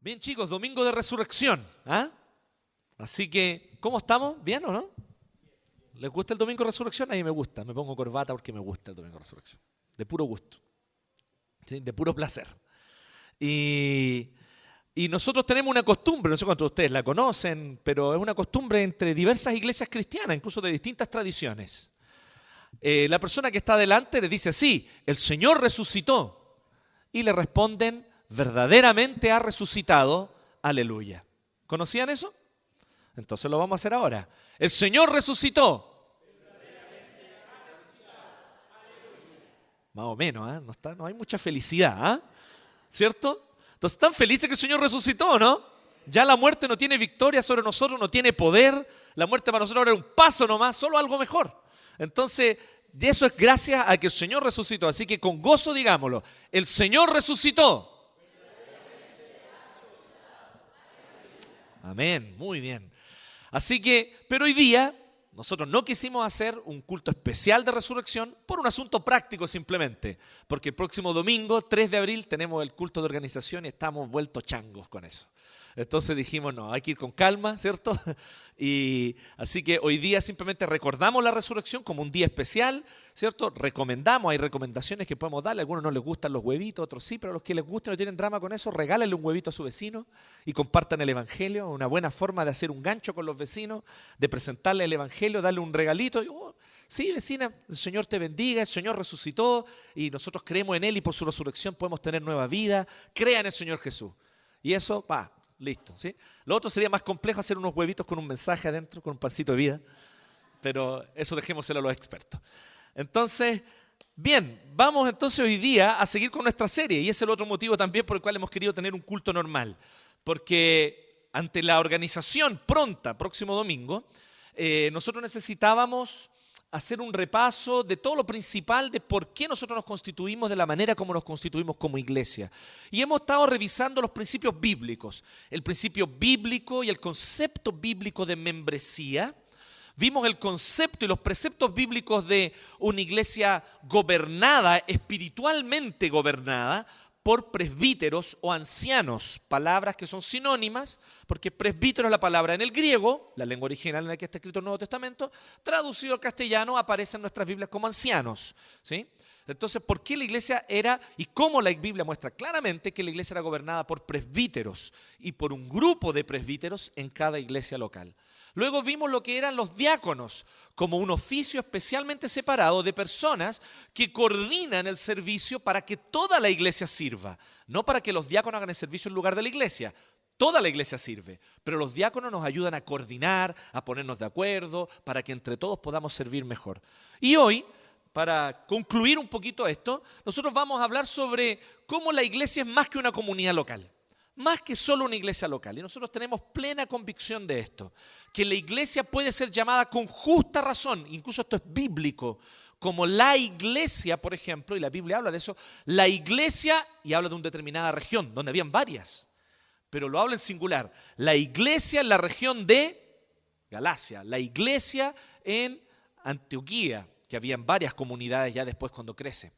Bien, chicos, domingo de resurrección, ¿ah? Así que, ¿cómo estamos? ¿Bien o no? ¿Les gusta el domingo de resurrección? A mí me gusta, me pongo corbata porque me gusta el domingo de resurrección. De puro gusto, ¿sí? De puro placer. Y nosotros tenemos una costumbre, no sé cuántos de ustedes la conocen, pero es una costumbre entre diversas iglesias cristianas, incluso de distintas tradiciones. La persona que está adelante le dice, sí, el Señor resucitó. Y le responden, verdaderamente ha resucitado, aleluya. ¿Conocían eso? Entonces lo vamos a hacer ahora. El Señor resucitó. Más o menos, ¿eh? No hay mucha felicidad, ¿eh? ¿Cierto? Entonces, ¿están felices que el Señor resucitó, no? Ya la muerte no tiene victoria sobre nosotros, no tiene poder. La muerte para nosotros ahora es un paso nomás, solo algo mejor. Entonces, y eso es gracias a que el Señor resucitó. Así que con gozo digámoslo, el Señor resucitó. Amén, muy bien. Así que, pero hoy día nosotros no quisimos hacer un culto especial de resurrección por un asunto práctico simplemente, porque el próximo domingo, 3 de abril, tenemos el culto de organización y estamos vueltos changos con eso. Entonces dijimos, no, hay que ir con calma, ¿cierto? Y así que hoy día simplemente recordamos la resurrección como un día especial, ¿cierto? Recomendamos, hay recomendaciones que podemos darle. A algunos no les gustan los huevitos, otros sí, pero a los que les gustan no tienen drama con eso, regálenle un huevito a su vecino y compartan el evangelio. Una buena forma de hacer un gancho con los vecinos, de presentarle el evangelio, darle un regalito. Y, sí, vecina, el Señor te bendiga, el Señor resucitó y nosotros creemos en Él y por su resurrección podemos tener nueva vida. Crea en el Señor Jesús. Y eso, listo, ¿sí? Lo otro sería más complejo, hacer unos huevitos con un mensaje adentro, con un pancito de vida, pero eso dejémoselo a los expertos. Entonces, bien, vamos entonces hoy día a seguir con nuestra serie y ese es el otro motivo también por el cual hemos querido tener un culto normal, porque ante la organización pronta, próximo domingo, nosotros necesitábamos hacer un repaso de todo lo principal de por qué nosotros nos constituimos de la manera como nos constituimos como iglesia. Y hemos estado revisando los principios bíblicos, el principio bíblico y el concepto bíblico de membresía. Vimos el concepto y los preceptos bíblicos de una iglesia gobernada, espiritualmente gobernada, por presbíteros o ancianos, palabras que son sinónimas, porque presbítero es la palabra en el griego, la lengua original en la que está escrito el Nuevo Testamento, traducido al castellano aparece en nuestras Biblias como ancianos, ¿sí? Entonces, ¿por qué la iglesia era, y cómo la Biblia muestra claramente que la iglesia era gobernada por presbíteros y por un grupo de presbíteros en cada iglesia local? Luego vimos lo que eran los diáconos, como un oficio especialmente separado de personas que coordinan el servicio para que toda la iglesia sirva. No para que los diáconos hagan el servicio en lugar de la iglesia. Toda la iglesia sirve, pero los diáconos nos ayudan a coordinar, a ponernos de acuerdo, para que entre todos podamos servir mejor. Y hoy, para concluir un poquito esto, nosotros vamos a hablar sobre cómo la iglesia es más que una comunidad local. Más que solo una iglesia local. Y nosotros tenemos plena convicción de esto. Que la iglesia puede ser llamada con justa razón, incluso esto es bíblico, como la iglesia, por ejemplo, y la Biblia habla de eso, la iglesia, y habla de una determinada región, donde habían varias, pero lo habla en singular. La iglesia en la región de Galacia, la iglesia en Antioquía, que habían varias comunidades ya después cuando crece.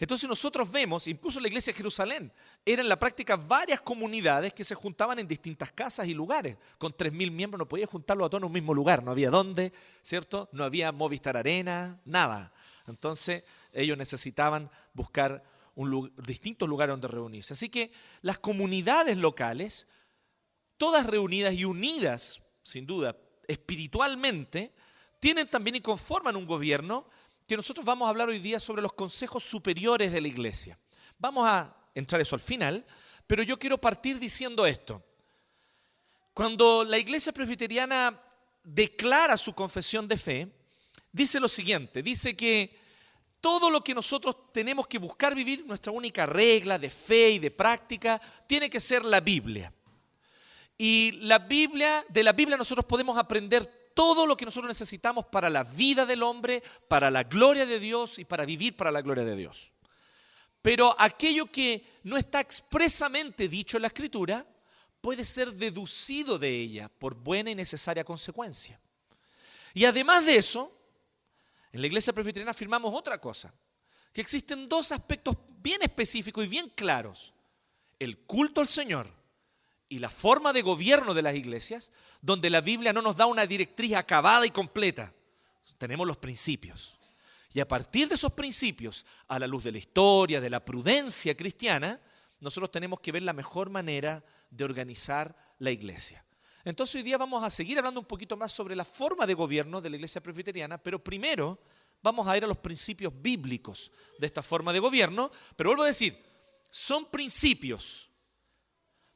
Entonces nosotros vemos, incluso la iglesia de Jerusalén, eran en la práctica varias comunidades que se juntaban en distintas casas y lugares. Con 3.000 miembros no podías juntarlos a todos en un mismo lugar, no había dónde, ¿cierto? No había Movistar Arena, nada. Entonces ellos necesitaban buscar distintos lugares donde reunirse. Así que las comunidades locales, todas reunidas y unidas, sin duda, espiritualmente, tienen también y conforman un gobierno que nosotros vamos a hablar hoy día sobre los consejos superiores de la iglesia. Vamos a entrar eso al final, pero yo quiero partir diciendo esto. Cuando la iglesia presbiteriana declara su confesión de fe, dice lo siguiente, dice que todo lo que nosotros tenemos que buscar vivir, nuestra única regla de fe y de práctica, tiene que ser la Biblia. Y de la Biblia nosotros podemos aprender todo lo que nosotros necesitamos para la vida del hombre, para la gloria de Dios y para vivir para la gloria de Dios. Pero aquello que no está expresamente dicho en la Escritura puede ser deducido de ella por buena y necesaria consecuencia. Y además de eso, en la iglesia presbiteriana afirmamos otra cosa, que existen dos aspectos bien específicos y bien claros: el culto al Señor y la forma de gobierno de las iglesias, donde la Biblia no nos da una directriz acabada y completa. Tenemos los principios. Y a partir de esos principios, a la luz de la historia, de la prudencia cristiana, nosotros tenemos que ver la mejor manera de organizar la iglesia. Entonces hoy día vamos a seguir hablando un poquito más sobre la forma de gobierno de la iglesia presbiteriana, pero primero vamos a ir a los principios bíblicos de esta forma de gobierno. Pero vuelvo a decir, son principios,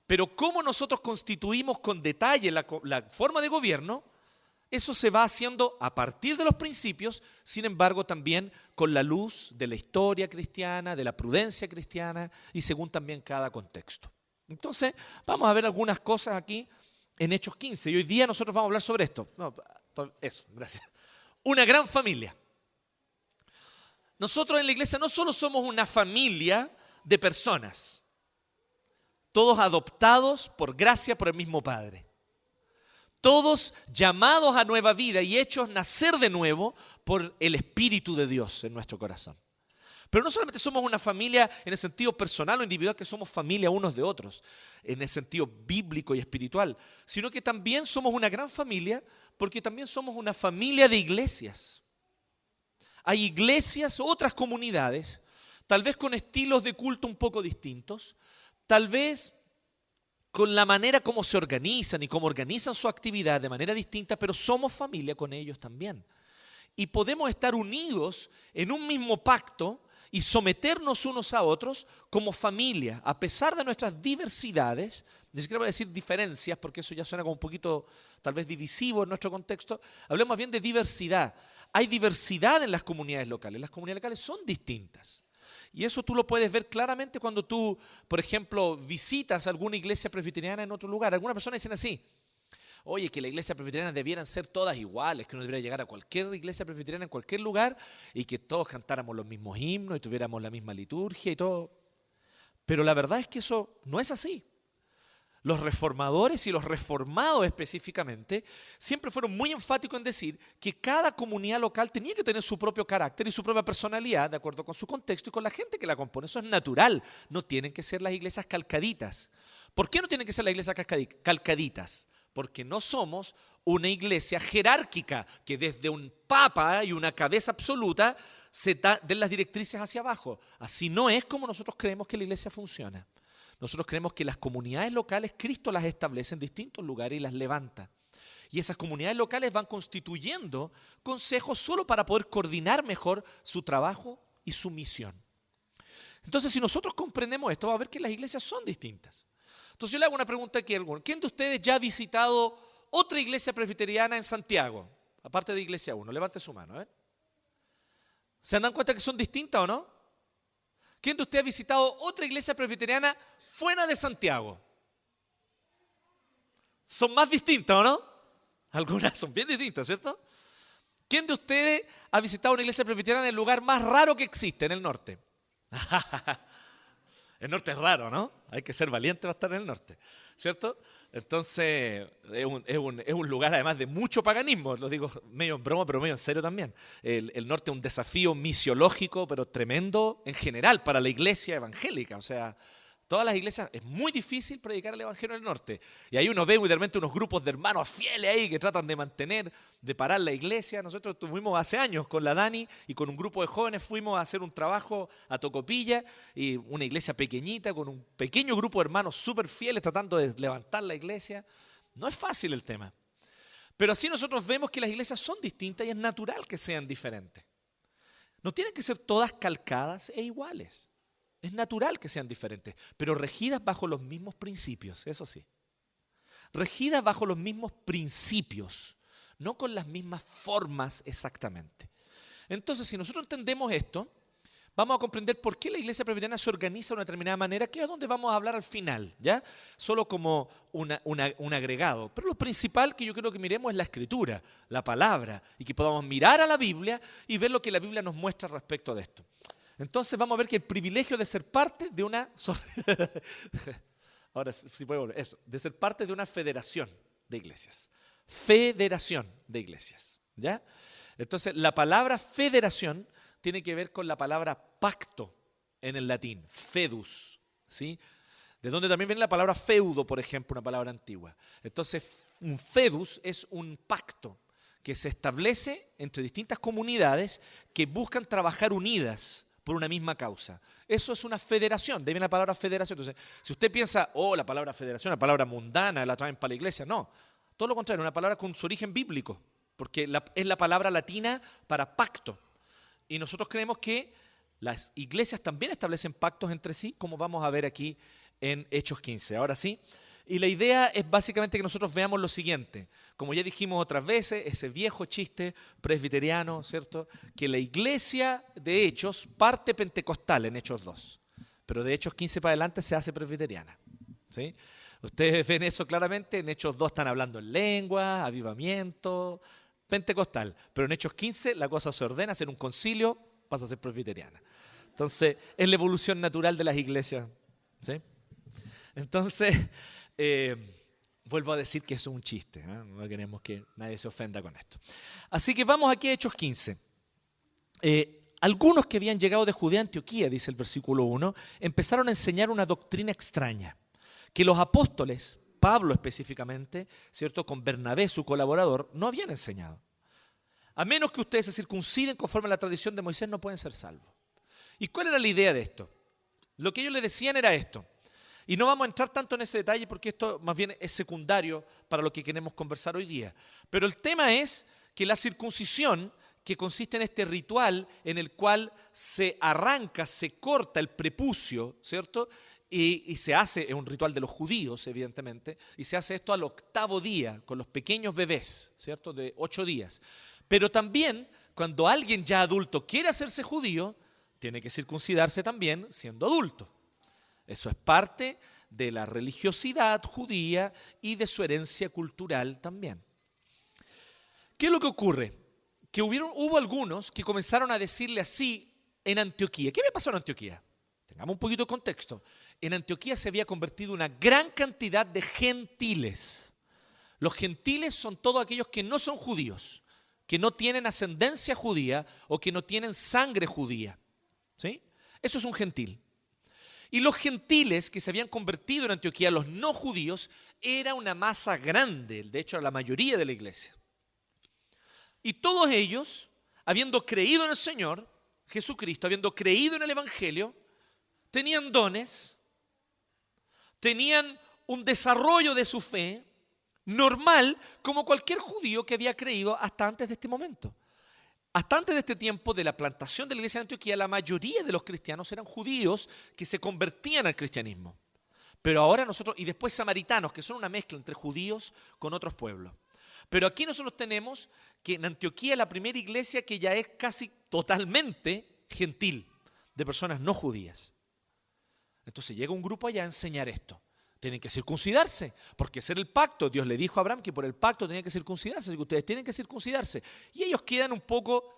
pero cómo nosotros constituimos con detalle la forma de gobierno, eso se va haciendo a partir de los principios, sin embargo también con la luz de la historia cristiana, de la prudencia cristiana y según también cada contexto. Entonces vamos a ver algunas cosas aquí en Hechos 15 y hoy día nosotros vamos a hablar sobre esto. No, eso, gracias. Una gran familia. Nosotros en la iglesia no solo somos una familia de personas, todos adoptados por gracia por el mismo Padre. Todos llamados a nueva vida y hechos nacer de nuevo por el Espíritu de Dios en nuestro corazón. Pero no solamente somos una familia en el sentido personal o individual, que somos familia unos de otros, en el sentido bíblico y espiritual, sino que también somos una gran familia porque también somos una familia de iglesias. Hay iglesias, otras comunidades, tal vez con estilos de culto un poco distintos, tal vez con la manera como se organizan y cómo organizan su actividad de manera distinta, pero somos familia con ellos también. Y podemos estar unidos en un mismo pacto y someternos unos a otros como familia, a pesar de nuestras diversidades. Ni siquiera voy a decir diferencias, porque eso ya suena como un poquito tal vez divisivo en nuestro contexto. Hablemos más bien de diversidad. Hay diversidad en las comunidades locales. Las comunidades locales son distintas. Y eso tú lo puedes ver claramente cuando tú, por ejemplo, visitas alguna iglesia presbiteriana en otro lugar. Algunas personas dicen así: oye, que la iglesia presbiteriana debieran ser todas iguales, que uno debería llegar a cualquier iglesia presbiteriana en cualquier lugar y que todos cantáramos los mismos himnos y tuviéramos la misma liturgia y todo. Pero la verdad es que eso no es así. Los reformadores y los reformados específicamente siempre fueron muy enfáticos en decir que cada comunidad local tenía que tener su propio carácter y su propia personalidad de acuerdo con su contexto y con la gente que la compone. Eso es natural. No tienen que ser las iglesias calcaditas. ¿Por qué no tienen que ser las iglesias calcaditas? Porque no somos una iglesia jerárquica que desde un papa y una cabeza absoluta se den las directrices hacia abajo. Así no es como nosotros creemos que la iglesia funciona. Nosotros creemos que las comunidades locales Cristo las establece en distintos lugares y las levanta. Y esas comunidades locales van constituyendo consejos solo para poder coordinar mejor su trabajo y su misión. Entonces, si nosotros comprendemos esto, va a ver que las iglesias son distintas. Entonces yo le hago una pregunta aquí a alguno. ¿Quién de ustedes ya ha visitado otra iglesia presbiteriana en Santiago? Aparte de Iglesia 1, levante su mano. ¿Se dan cuenta que son distintas o no? ¿Quién de ustedes ha visitado otra iglesia presbiteriana fuera de Santiago? Son más distintas, ¿o no? Algunas son bien distintas, ¿cierto? ¿Quién de ustedes ha visitado una iglesia presbiteriana en el lugar más raro que existe, en el norte? El norte es raro, ¿no? Hay que ser valiente para estar en el norte, ¿cierto? Entonces, es un lugar además de mucho paganismo, lo digo medio en broma, pero medio en serio también. El norte es un desafío misiológico, pero tremendo en general para la iglesia evangélica. O sea, todas las iglesias es muy difícil predicar el evangelio en el norte. Y ahí uno ve de repente unos grupos de hermanos fieles ahí que tratan de mantener, de parar la iglesia. Nosotros estuvimos hace años con la Dani y con un grupo de jóvenes fuimos a hacer un trabajo a Tocopilla, y una iglesia pequeñita con un pequeño grupo de hermanos súper fieles tratando de levantar la iglesia. No es fácil el tema. Pero así nosotros vemos que las iglesias son distintas y es natural que sean diferentes. No tienen que ser todas calcadas e iguales. Es natural que sean diferentes, pero regidas bajo los mismos principios, eso sí. Regidas bajo los mismos principios, no con las mismas formas exactamente. Entonces, si nosotros entendemos esto, vamos a comprender por qué la iglesia presbiteriana se organiza de una determinada manera, que es donde vamos a hablar al final, ¿ya? Solo como un agregado. Pero lo principal que yo creo que miremos es la Escritura, la palabra, y que podamos mirar a la Biblia y ver lo que la Biblia nos muestra respecto de esto. Entonces vamos a ver que el privilegio de ser parte de una... Ahora sí puedo volver. Eso, de ser parte de una federación de iglesias. Federación de iglesias, ¿ya? Entonces la palabra federación tiene que ver con la palabra pacto en el latín, fedus, ¿sí? de donde también viene la palabra feudo, por ejemplo, una palabra antigua. Entonces, un fedus es un pacto que se establece entre distintas comunidades que buscan trabajar unidas por una misma causa. Eso es una federación, de ahí viene la palabra federación. Entonces, si usted piensa, la palabra federación, la palabra mundana, la traen para la iglesia, no. Todo lo contrario, una palabra con su origen bíblico, porque es la palabra latina para pacto. Y nosotros creemos que las iglesias también establecen pactos entre sí, como vamos a ver aquí en Hechos 15. Ahora sí, y la idea es básicamente que nosotros veamos lo siguiente. Como ya dijimos otras veces, ese viejo chiste presbiteriano, ¿cierto? Que la iglesia de Hechos parte pentecostal en Hechos 2, pero de Hechos 15 para adelante se hace presbiteriana, ¿sí? Ustedes ven eso claramente, en Hechos 2 están hablando en lengua, avivamiento, pentecostal, pero en Hechos 15 la cosa se ordena, hacer un concilio, pasa a ser presbiteriana. Entonces, es la evolución natural de las iglesias, ¿sí? Entonces, vuelvo a decir que eso es un chiste, ¿eh? No queremos que nadie se ofenda con esto. Así que vamos aquí a Hechos 15. Algunos que habían llegado de Judea a Antioquía, dice el versículo 1, empezaron a enseñar una doctrina extraña, que los apóstoles, Pablo específicamente, ¿cierto?, con Bernabé, su colaborador, no habían enseñado. A menos que ustedes se circunciden conforme a la tradición de Moisés, no pueden ser salvos. ¿Y cuál era la idea de esto? Lo que ellos le decían era esto. Y no vamos a entrar tanto en ese detalle porque esto más bien es secundario para lo que queremos conversar hoy día. Pero el tema es que la circuncisión, que consiste en este ritual en el cual se arranca, se corta el prepucio, ¿cierto?, y se hace, es un ritual de los judíos, evidentemente, y se hace esto al 8º día, con los pequeños bebés, ¿cierto?, de 8 días. Pero también, cuando alguien ya adulto quiere hacerse judío, tiene que circuncidarse también siendo adulto. Eso es parte de la religiosidad judía y de su herencia cultural también. ¿Qué es lo que ocurre? Que hubo algunos que comenzaron a decirle así en Antioquía. ¿Qué había pasado en Antioquía? Tengamos un poquito de contexto. En Antioquía se había convertido una gran cantidad de gentiles. Los gentiles son todos aquellos que no son judíos, que no tienen ascendencia judía o que no tienen sangre judía, ¿sí? Eso es un gentil. Y los gentiles que se habían convertido en Antioquía, los no judíos, era una masa grande, de hecho, la mayoría de la iglesia. Y todos ellos, habiendo creído en el Señor Jesucristo, habiendo creído en el Evangelio, tenían dones, tenían un desarrollo de su fe normal como cualquier judío que había creído hasta antes de este momento. Hasta antes de este tiempo de la plantación de la iglesia de Antioquía, la mayoría de los cristianos eran judíos que se convertían al cristianismo. Pero ahora nosotros, y después samaritanos, que son una mezcla entre judíos con otros pueblos. Pero aquí nosotros tenemos que en Antioquía es la primera iglesia que ya es casi totalmente gentil, de personas no judías. Entonces llega un grupo allá a enseñar esto. Tienen que circuncidarse, porque ese era el pacto. Dios le dijo a Abraham que por el pacto tenía que circuncidarse, así que ustedes tienen que circuncidarse. Y ellos quedan un poco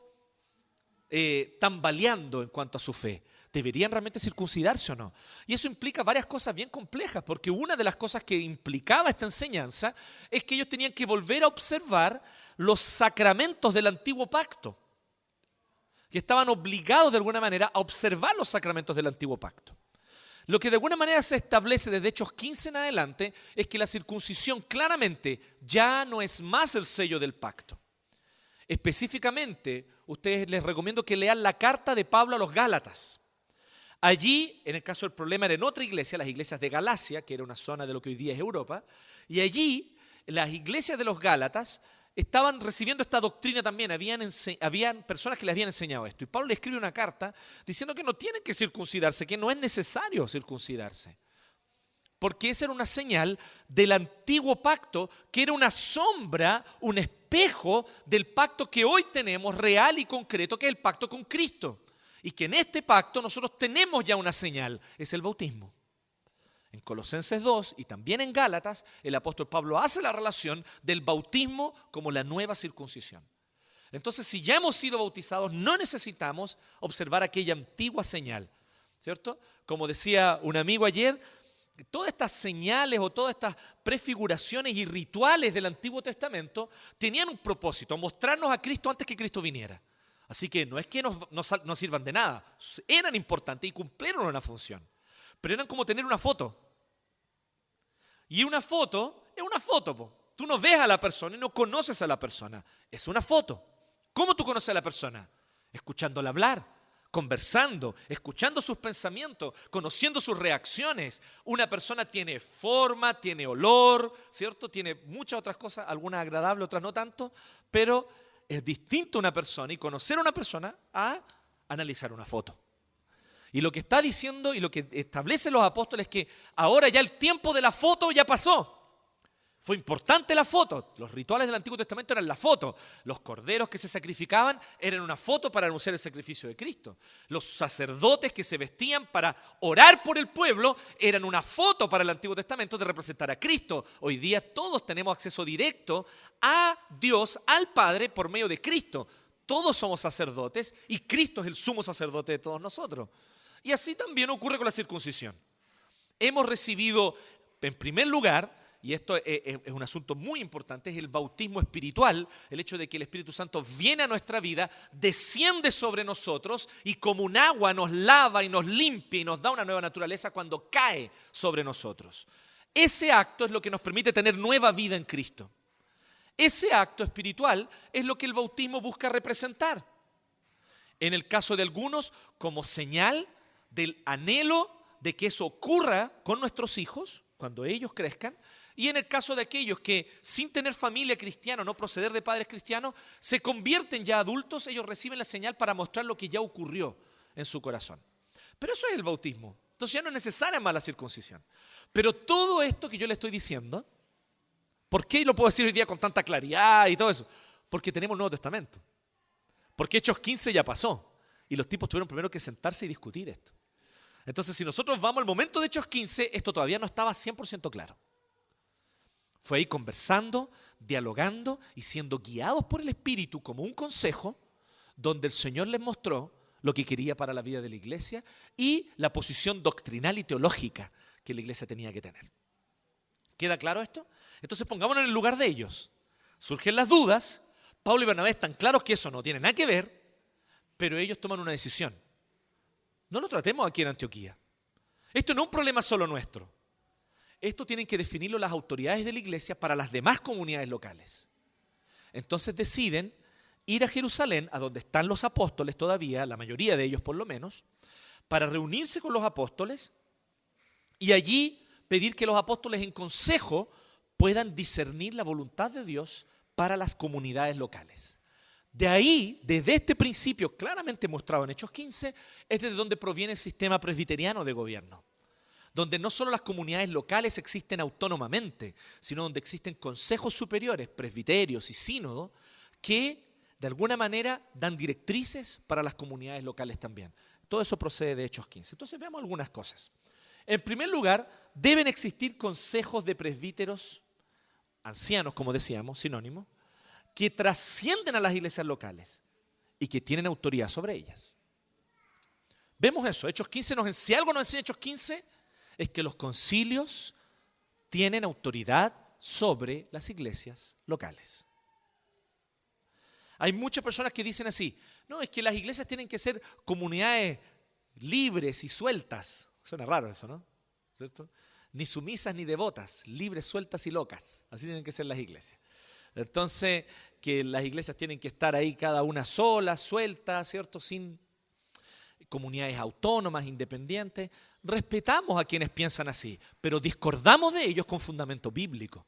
tambaleando en cuanto a su fe. ¿Deberían realmente circuncidarse o no? Y eso implica varias cosas bien complejas, porque una de las cosas que implicaba esta enseñanza es que ellos tenían que volver a observar los sacramentos del antiguo pacto, que estaban obligados de alguna manera a observar los sacramentos del antiguo pacto. Lo que de alguna manera se establece desde Hechos 15 en adelante es que la circuncisión claramente ya no es más el sello del pacto. Específicamente, ustedes les recomiendo que lean la carta de Pablo a los Gálatas. Allí, en el caso del problema, era en otra iglesia, las iglesias de Galacia, que era una zona de lo que hoy día es Europa, y allí las iglesias de los Gálatas estaban recibiendo esta doctrina también, habían personas que les habían enseñado esto. Y Pablo le escribe una carta diciendo que no tienen que circuncidarse, que no es necesario circuncidarse. Porque esa era una señal del antiguo pacto, que era una sombra, un espejo del pacto que hoy tenemos real y concreto, que es el pacto con Cristo. Y que en este pacto nosotros tenemos ya una señal, es el bautismo. En Colosenses 2 y también en Gálatas, el apóstol Pablo hace la relación del bautismo como la nueva circuncisión. Entonces, si ya hemos sido bautizados, no necesitamos observar aquella antigua señal, ¿cierto? Como decía un amigo ayer, todas estas señales o todas estas prefiguraciones y rituales del Antiguo Testamento tenían un propósito, mostrarnos a Cristo antes que Cristo viniera. Así que no es que no sirvan de nada, eran importantes y cumplieron una función. Pero eran como tener una foto. Y una foto es una foto, po. Tú no ves a la persona y no conoces a la persona. Es una foto. ¿Cómo tú conoces a la persona? Escuchándola hablar, conversando, escuchando sus pensamientos, conociendo sus reacciones. Una persona tiene forma, tiene olor, ¿cierto? Tiene muchas otras cosas, algunas agradables, otras no tanto, pero es distinto una persona y conocer a una persona a analizar una foto. Y lo que está diciendo y lo que establecen los apóstoles es que ahora ya el tiempo de la foto ya pasó. Fue importante la foto. Los rituales del Antiguo Testamento eran la foto. Los corderos que se sacrificaban eran una foto para anunciar el sacrificio de Cristo. Los sacerdotes que se vestían para orar por el pueblo eran una foto para el Antiguo Testamento de representar a Cristo. Hoy día todos tenemos acceso directo a Dios, al Padre, por medio de Cristo. Todos somos sacerdotes y Cristo es el sumo sacerdote de todos nosotros. Y así también ocurre con la circuncisión. Hemos recibido, en primer lugar, y esto es un asunto muy importante, es el bautismo espiritual, el hecho de que el Espíritu Santo viene a nuestra vida, desciende sobre nosotros y como un agua nos lava y nos limpia y nos da una nueva naturaleza cuando cae sobre nosotros. Ese acto es lo que nos permite tener nueva vida en Cristo. Ese acto espiritual es lo que el bautismo busca representar. En el caso de algunos, como señal del anhelo de que eso ocurra con nuestros hijos, cuando ellos crezcan, y en el caso de aquellos que sin tener familia cristiana, no proceder de padres cristianos, se convierten ya adultos, ellos reciben la señal para mostrar lo que ya ocurrió en su corazón. Pero eso es el bautismo. Entonces ya no es necesaria más la circuncisión. Pero todo esto que yo le estoy diciendo, ¿por qué lo puedo decir hoy día con tanta claridad y todo eso? Porque tenemos el Nuevo Testamento. Porque Hechos 15 ya pasó. Y los tipos tuvieron primero que sentarse y discutir esto. Entonces, si nosotros vamos al momento de Hechos 15, esto todavía no estaba 100% claro. Fue ahí conversando, dialogando y siendo guiados por el Espíritu como un consejo, donde el Señor les mostró lo que quería para la vida de la iglesia y la posición doctrinal y teológica que la iglesia tenía que tener. ¿Queda claro esto? Entonces pongámonos en el lugar de ellos. Surgen las dudas, Pablo y Bernabé están claros que eso no tiene nada que ver, pero ellos toman una decisión. No lo tratemos aquí en Antioquía. Esto no es un problema solo nuestro. Esto tienen que definirlo las autoridades de la iglesia para las demás comunidades locales. Entonces deciden ir a Jerusalén, a donde están los apóstoles todavía, la mayoría de ellos por lo menos, para reunirse con los apóstoles y allí pedir que los apóstoles en consejo puedan discernir la voluntad de Dios para las comunidades locales. De ahí, desde este principio claramente mostrado en Hechos 15, es desde donde proviene el sistema presbiteriano de gobierno, donde no solo las comunidades locales existen autónomamente, sino donde existen consejos superiores, presbiterios y sínodos, que de alguna manera dan directrices para las comunidades locales también. Todo eso procede de Hechos 15. Entonces veamos algunas cosas. En primer lugar, deben existir consejos de presbíteros, ancianos como decíamos, sinónimo, que trascienden a las iglesias locales y que tienen autoridad sobre ellas. Vemos eso. Hechos 15 si algo nos enseña Hechos 15 es que los concilios tienen autoridad sobre las iglesias locales. Hay muchas personas que dicen así, no, es que las iglesias tienen que ser comunidades libres y sueltas. Suena raro eso, ¿no? ¿Cierto? Ni sumisas ni devotas, libres, sueltas y locas. Así tienen que ser las iglesias. Entonces, que las iglesias tienen que estar ahí cada una sola, suelta, ¿cierto? Sin comunidades autónomas, independientes. Respetamos a quienes piensan así, pero discordamos de ellos con fundamento bíblico.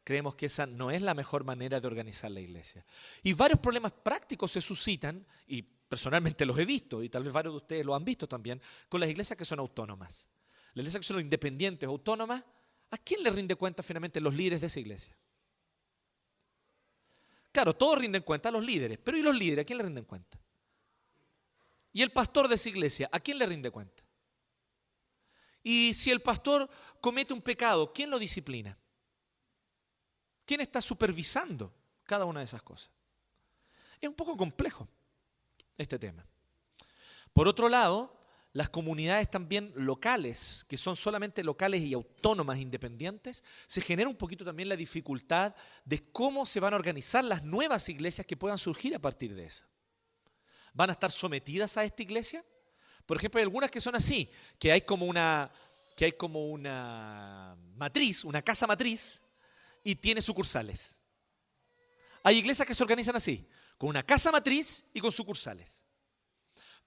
Creemos que esa no es la mejor manera de organizar la iglesia. Y varios problemas prácticos se suscitan, y personalmente los he visto, y tal vez varios de ustedes lo han visto también, con las iglesias que son autónomas. Las iglesias que son independientes, autónomas, ¿a quién le rinde cuenta finalmente los líderes de esa iglesia? Claro, todos rinden cuenta a los líderes, pero ¿y los líderes a quién le rinden cuenta? ¿Y el pastor de esa iglesia a quién le rinde cuenta? Y si el pastor comete un pecado, ¿quién lo disciplina? ¿Quién está supervisando cada una de esas cosas? Es un poco complejo este tema. Por otro lado, las comunidades también locales, que son solamente locales y autónomas, independientes, se genera un poquito también la dificultad de cómo se van a organizar las nuevas iglesias que puedan surgir a partir de esa. ¿Van a estar sometidas a esta iglesia? Por ejemplo, hay algunas que son así, que hay como una que hay como una matriz, una casa matriz, y tiene sucursales. Hay iglesias que se organizan así, con una casa matriz y con sucursales.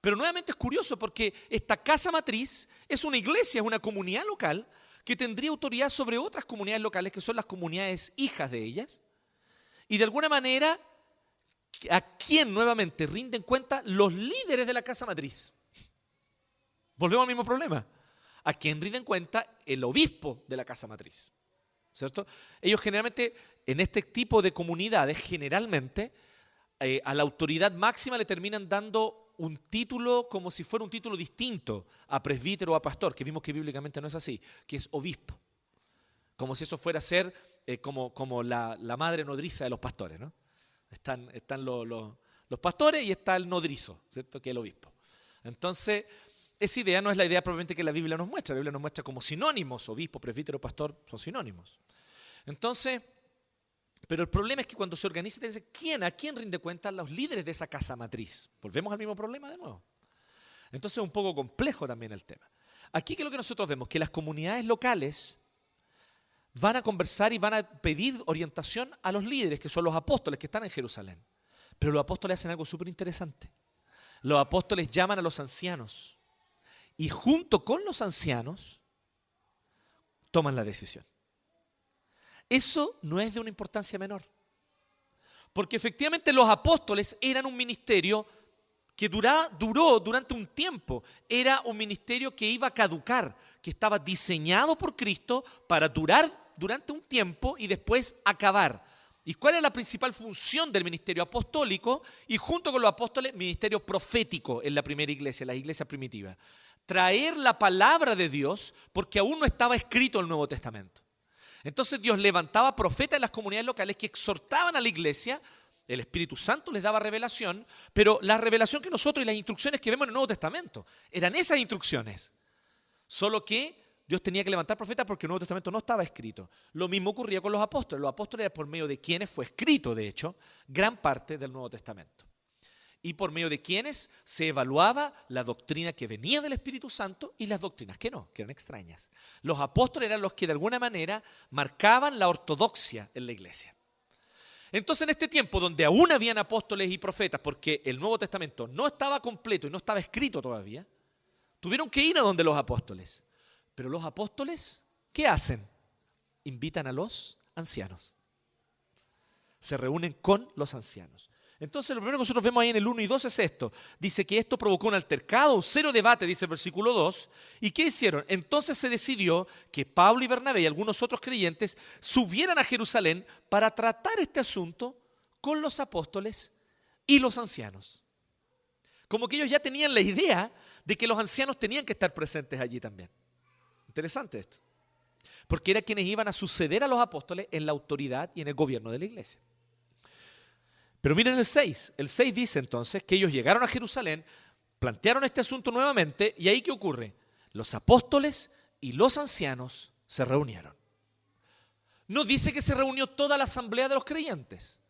Pero nuevamente es curioso porque esta casa matriz es una iglesia, es una comunidad local que tendría autoridad sobre otras comunidades locales que son las comunidades hijas de ellas. Y de alguna manera, ¿a quién nuevamente rinden cuenta? Los líderes de la casa matriz. Volvemos al mismo problema. ¿A quién rinden cuenta? El obispo de la casa matriz. ¿Cierto? Ellos generalmente, en este tipo de comunidades, generalmente, a la autoridad máxima le terminan dando un título como si fuera un título distinto a presbítero o a pastor, que vimos que bíblicamente no es así, que es obispo. Como si eso fuera a ser como la madre nodriza de los pastores, ¿no? Están los pastores y está el nodrizo, ¿cierto? Que es el obispo. Entonces, esa idea no es la idea probablemente que la Biblia nos muestra. La Biblia nos muestra como sinónimos, obispo, presbítero, pastor, son sinónimos. Entonces, pero el problema es que cuando se organiza, ¿a quién rinde cuenta? Los líderes de esa casa matriz. Volvemos al mismo problema de nuevo. Entonces es un poco complejo también el tema. Aquí, ¿qué es lo que nosotros vemos? Que las comunidades locales van a conversar y van a pedir orientación a los líderes, que son los apóstoles que están en Jerusalén. Pero los apóstoles hacen algo súper interesante. Los apóstoles llaman a los ancianos y junto con los ancianos toman la decisión. Eso no es de una importancia menor. Porque efectivamente los apóstoles eran un ministerio que duró durante un tiempo. Era un ministerio que iba a caducar, que estaba diseñado por Cristo para durar durante un tiempo y después acabar. ¿Y cuál era la principal función del ministerio apostólico? Y junto con los apóstoles, ministerio profético en la primera iglesia, la iglesia primitiva. Traer la palabra de Dios porque aún no estaba escrito el Nuevo Testamento. Entonces Dios levantaba profetas en las comunidades locales que exhortaban a la iglesia. El Espíritu Santo les daba revelación, pero la revelación que nosotros y las instrucciones que vemos en el Nuevo Testamento eran esas instrucciones. Solo que Dios tenía que levantar profetas porque el Nuevo Testamento no estaba escrito. Lo mismo ocurría con los apóstoles. Los apóstoles eran por medio de quienes fue escrito, de hecho, gran parte del Nuevo Testamento. Y por medio de quienes se evaluaba la doctrina que venía del Espíritu Santo y las doctrinas que no, que eran extrañas. Los apóstoles eran los que de alguna manera marcaban la ortodoxia en la iglesia. Entonces, en este tiempo donde aún habían apóstoles y profetas, porque el Nuevo Testamento no estaba completo y no estaba escrito todavía, tuvieron que ir a donde los apóstoles. Pero los apóstoles, ¿qué hacen? Invitan a los ancianos. Se reúnen con los ancianos. Entonces, lo primero que nosotros vemos ahí en el 1 y 2 es esto. Dice que esto provocó un altercado, un serio debate, dice el versículo 2. ¿Y qué hicieron? Entonces se decidió que Pablo y Bernabé y algunos otros creyentes subieran a Jerusalén para tratar este asunto con los apóstoles y los ancianos. Como que ellos ya tenían la idea de que los ancianos tenían que estar presentes allí también. Interesante esto. Porque eran quienes iban a suceder a los apóstoles en la autoridad y en el gobierno de la iglesia. Pero miren el 6. El 6 dice entonces que ellos llegaron a Jerusalén, plantearon este asunto nuevamente y ahí ¿qué ocurre? Los apóstoles y los ancianos se reunieron. No dice que se reunió toda la asamblea de los creyentes.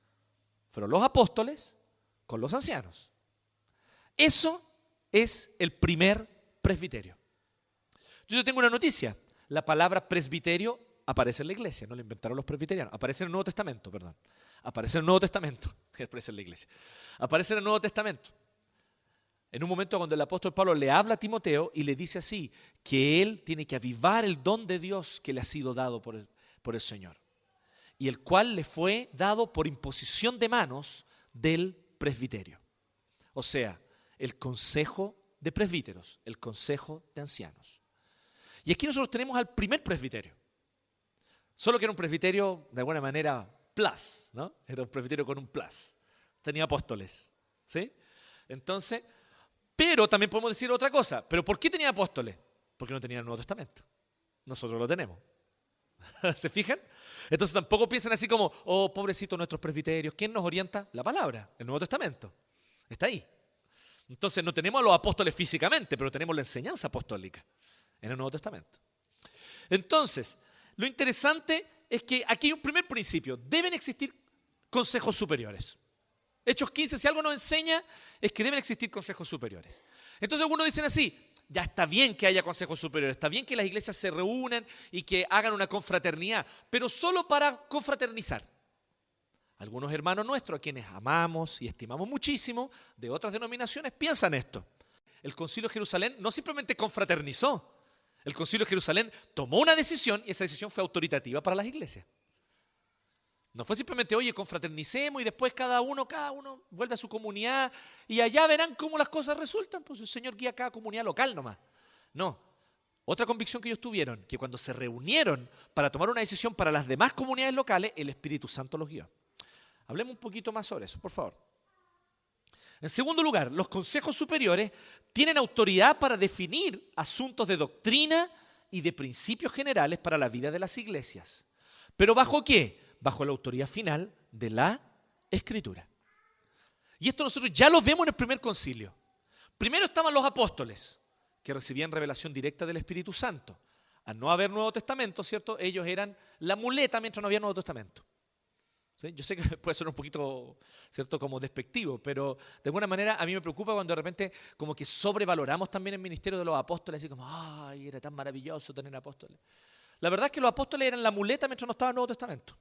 Fueron los apóstoles con los ancianos. Eso es el primer presbiterio. Yo tengo una noticia. La palabra presbiterio aparece en la iglesia, no la inventaron los presbiterianos. Aparece en el Nuevo Testamento, perdón. Aparece en el Nuevo Testamento. Aparece en la iglesia. Aparece en el Nuevo Testamento. En un momento cuando el apóstol Pablo le habla a Timoteo y le dice así, que él tiene que avivar el don de Dios que le ha sido dado por el Señor. Y el cual le fue dado por imposición de manos del presbiterio. O sea, el consejo de presbíteros, el consejo de ancianos. Y aquí nosotros tenemos al primer presbiterio. Solo que era un presbiterio de alguna manera plus, ¿no? Era un presbiterio con un plus. Tenía apóstoles, ¿sí? Entonces, pero también podemos decir otra cosa. ¿Pero por qué tenía apóstoles? Porque no tenía el Nuevo Testamento. Nosotros lo tenemos. ¿Se fijan? Entonces tampoco piensan así como, oh, pobrecitos nuestros presbiterios. ¿Quién nos orienta? La palabra, el Nuevo Testamento. Está ahí. Entonces no tenemos a los apóstoles físicamente, pero tenemos la enseñanza apostólica en el Nuevo Testamento. Entonces, lo interesante es que aquí hay un primer principio. Deben existir consejos superiores. Hechos 15, si algo nos enseña, es que deben existir consejos superiores. Entonces algunos dicen así, ya está bien que haya consejos superiores, está bien que las iglesias se reúnan y que hagan una confraternidad, pero solo para confraternizar. Algunos hermanos nuestros, a quienes amamos y estimamos muchísimo, de otras denominaciones, piensan esto. El Concilio de Jerusalén no simplemente confraternizó, el Concilio de Jerusalén tomó una decisión y esa decisión fue autoritativa para las iglesias. No fue simplemente, oye, confraternicemos y después cada uno vuelve a su comunidad y allá verán cómo las cosas resultan. Pues el Señor guía cada comunidad local nomás. No. Otra convicción que ellos tuvieron, que cuando se reunieron para tomar una decisión para las demás comunidades locales, el Espíritu Santo los guió. Hablemos un poquito más sobre eso, por favor. En segundo lugar, los consejos superiores tienen autoridad para definir asuntos de doctrina y de principios generales para la vida de las iglesias. ¿Pero bajo qué? Bajo la autoridad final de la Escritura. Y esto nosotros ya lo vemos en el primer concilio. Primero estaban los apóstoles, que recibían revelación directa del Espíritu Santo. Al no haber Nuevo Testamento, ¿cierto? Ellos eran la muleta mientras no había Nuevo Testamento. ¿Sí? Yo sé que puede ser un poquito, ¿cierto?, como despectivo, pero de alguna manera a mí me preocupa cuando de repente como que sobrevaloramos también el ministerio de los apóstoles, así como, ay, era tan maravilloso tener apóstoles. La verdad es que los apóstoles eran la muleta mientras no estaba el Nuevo Testamento.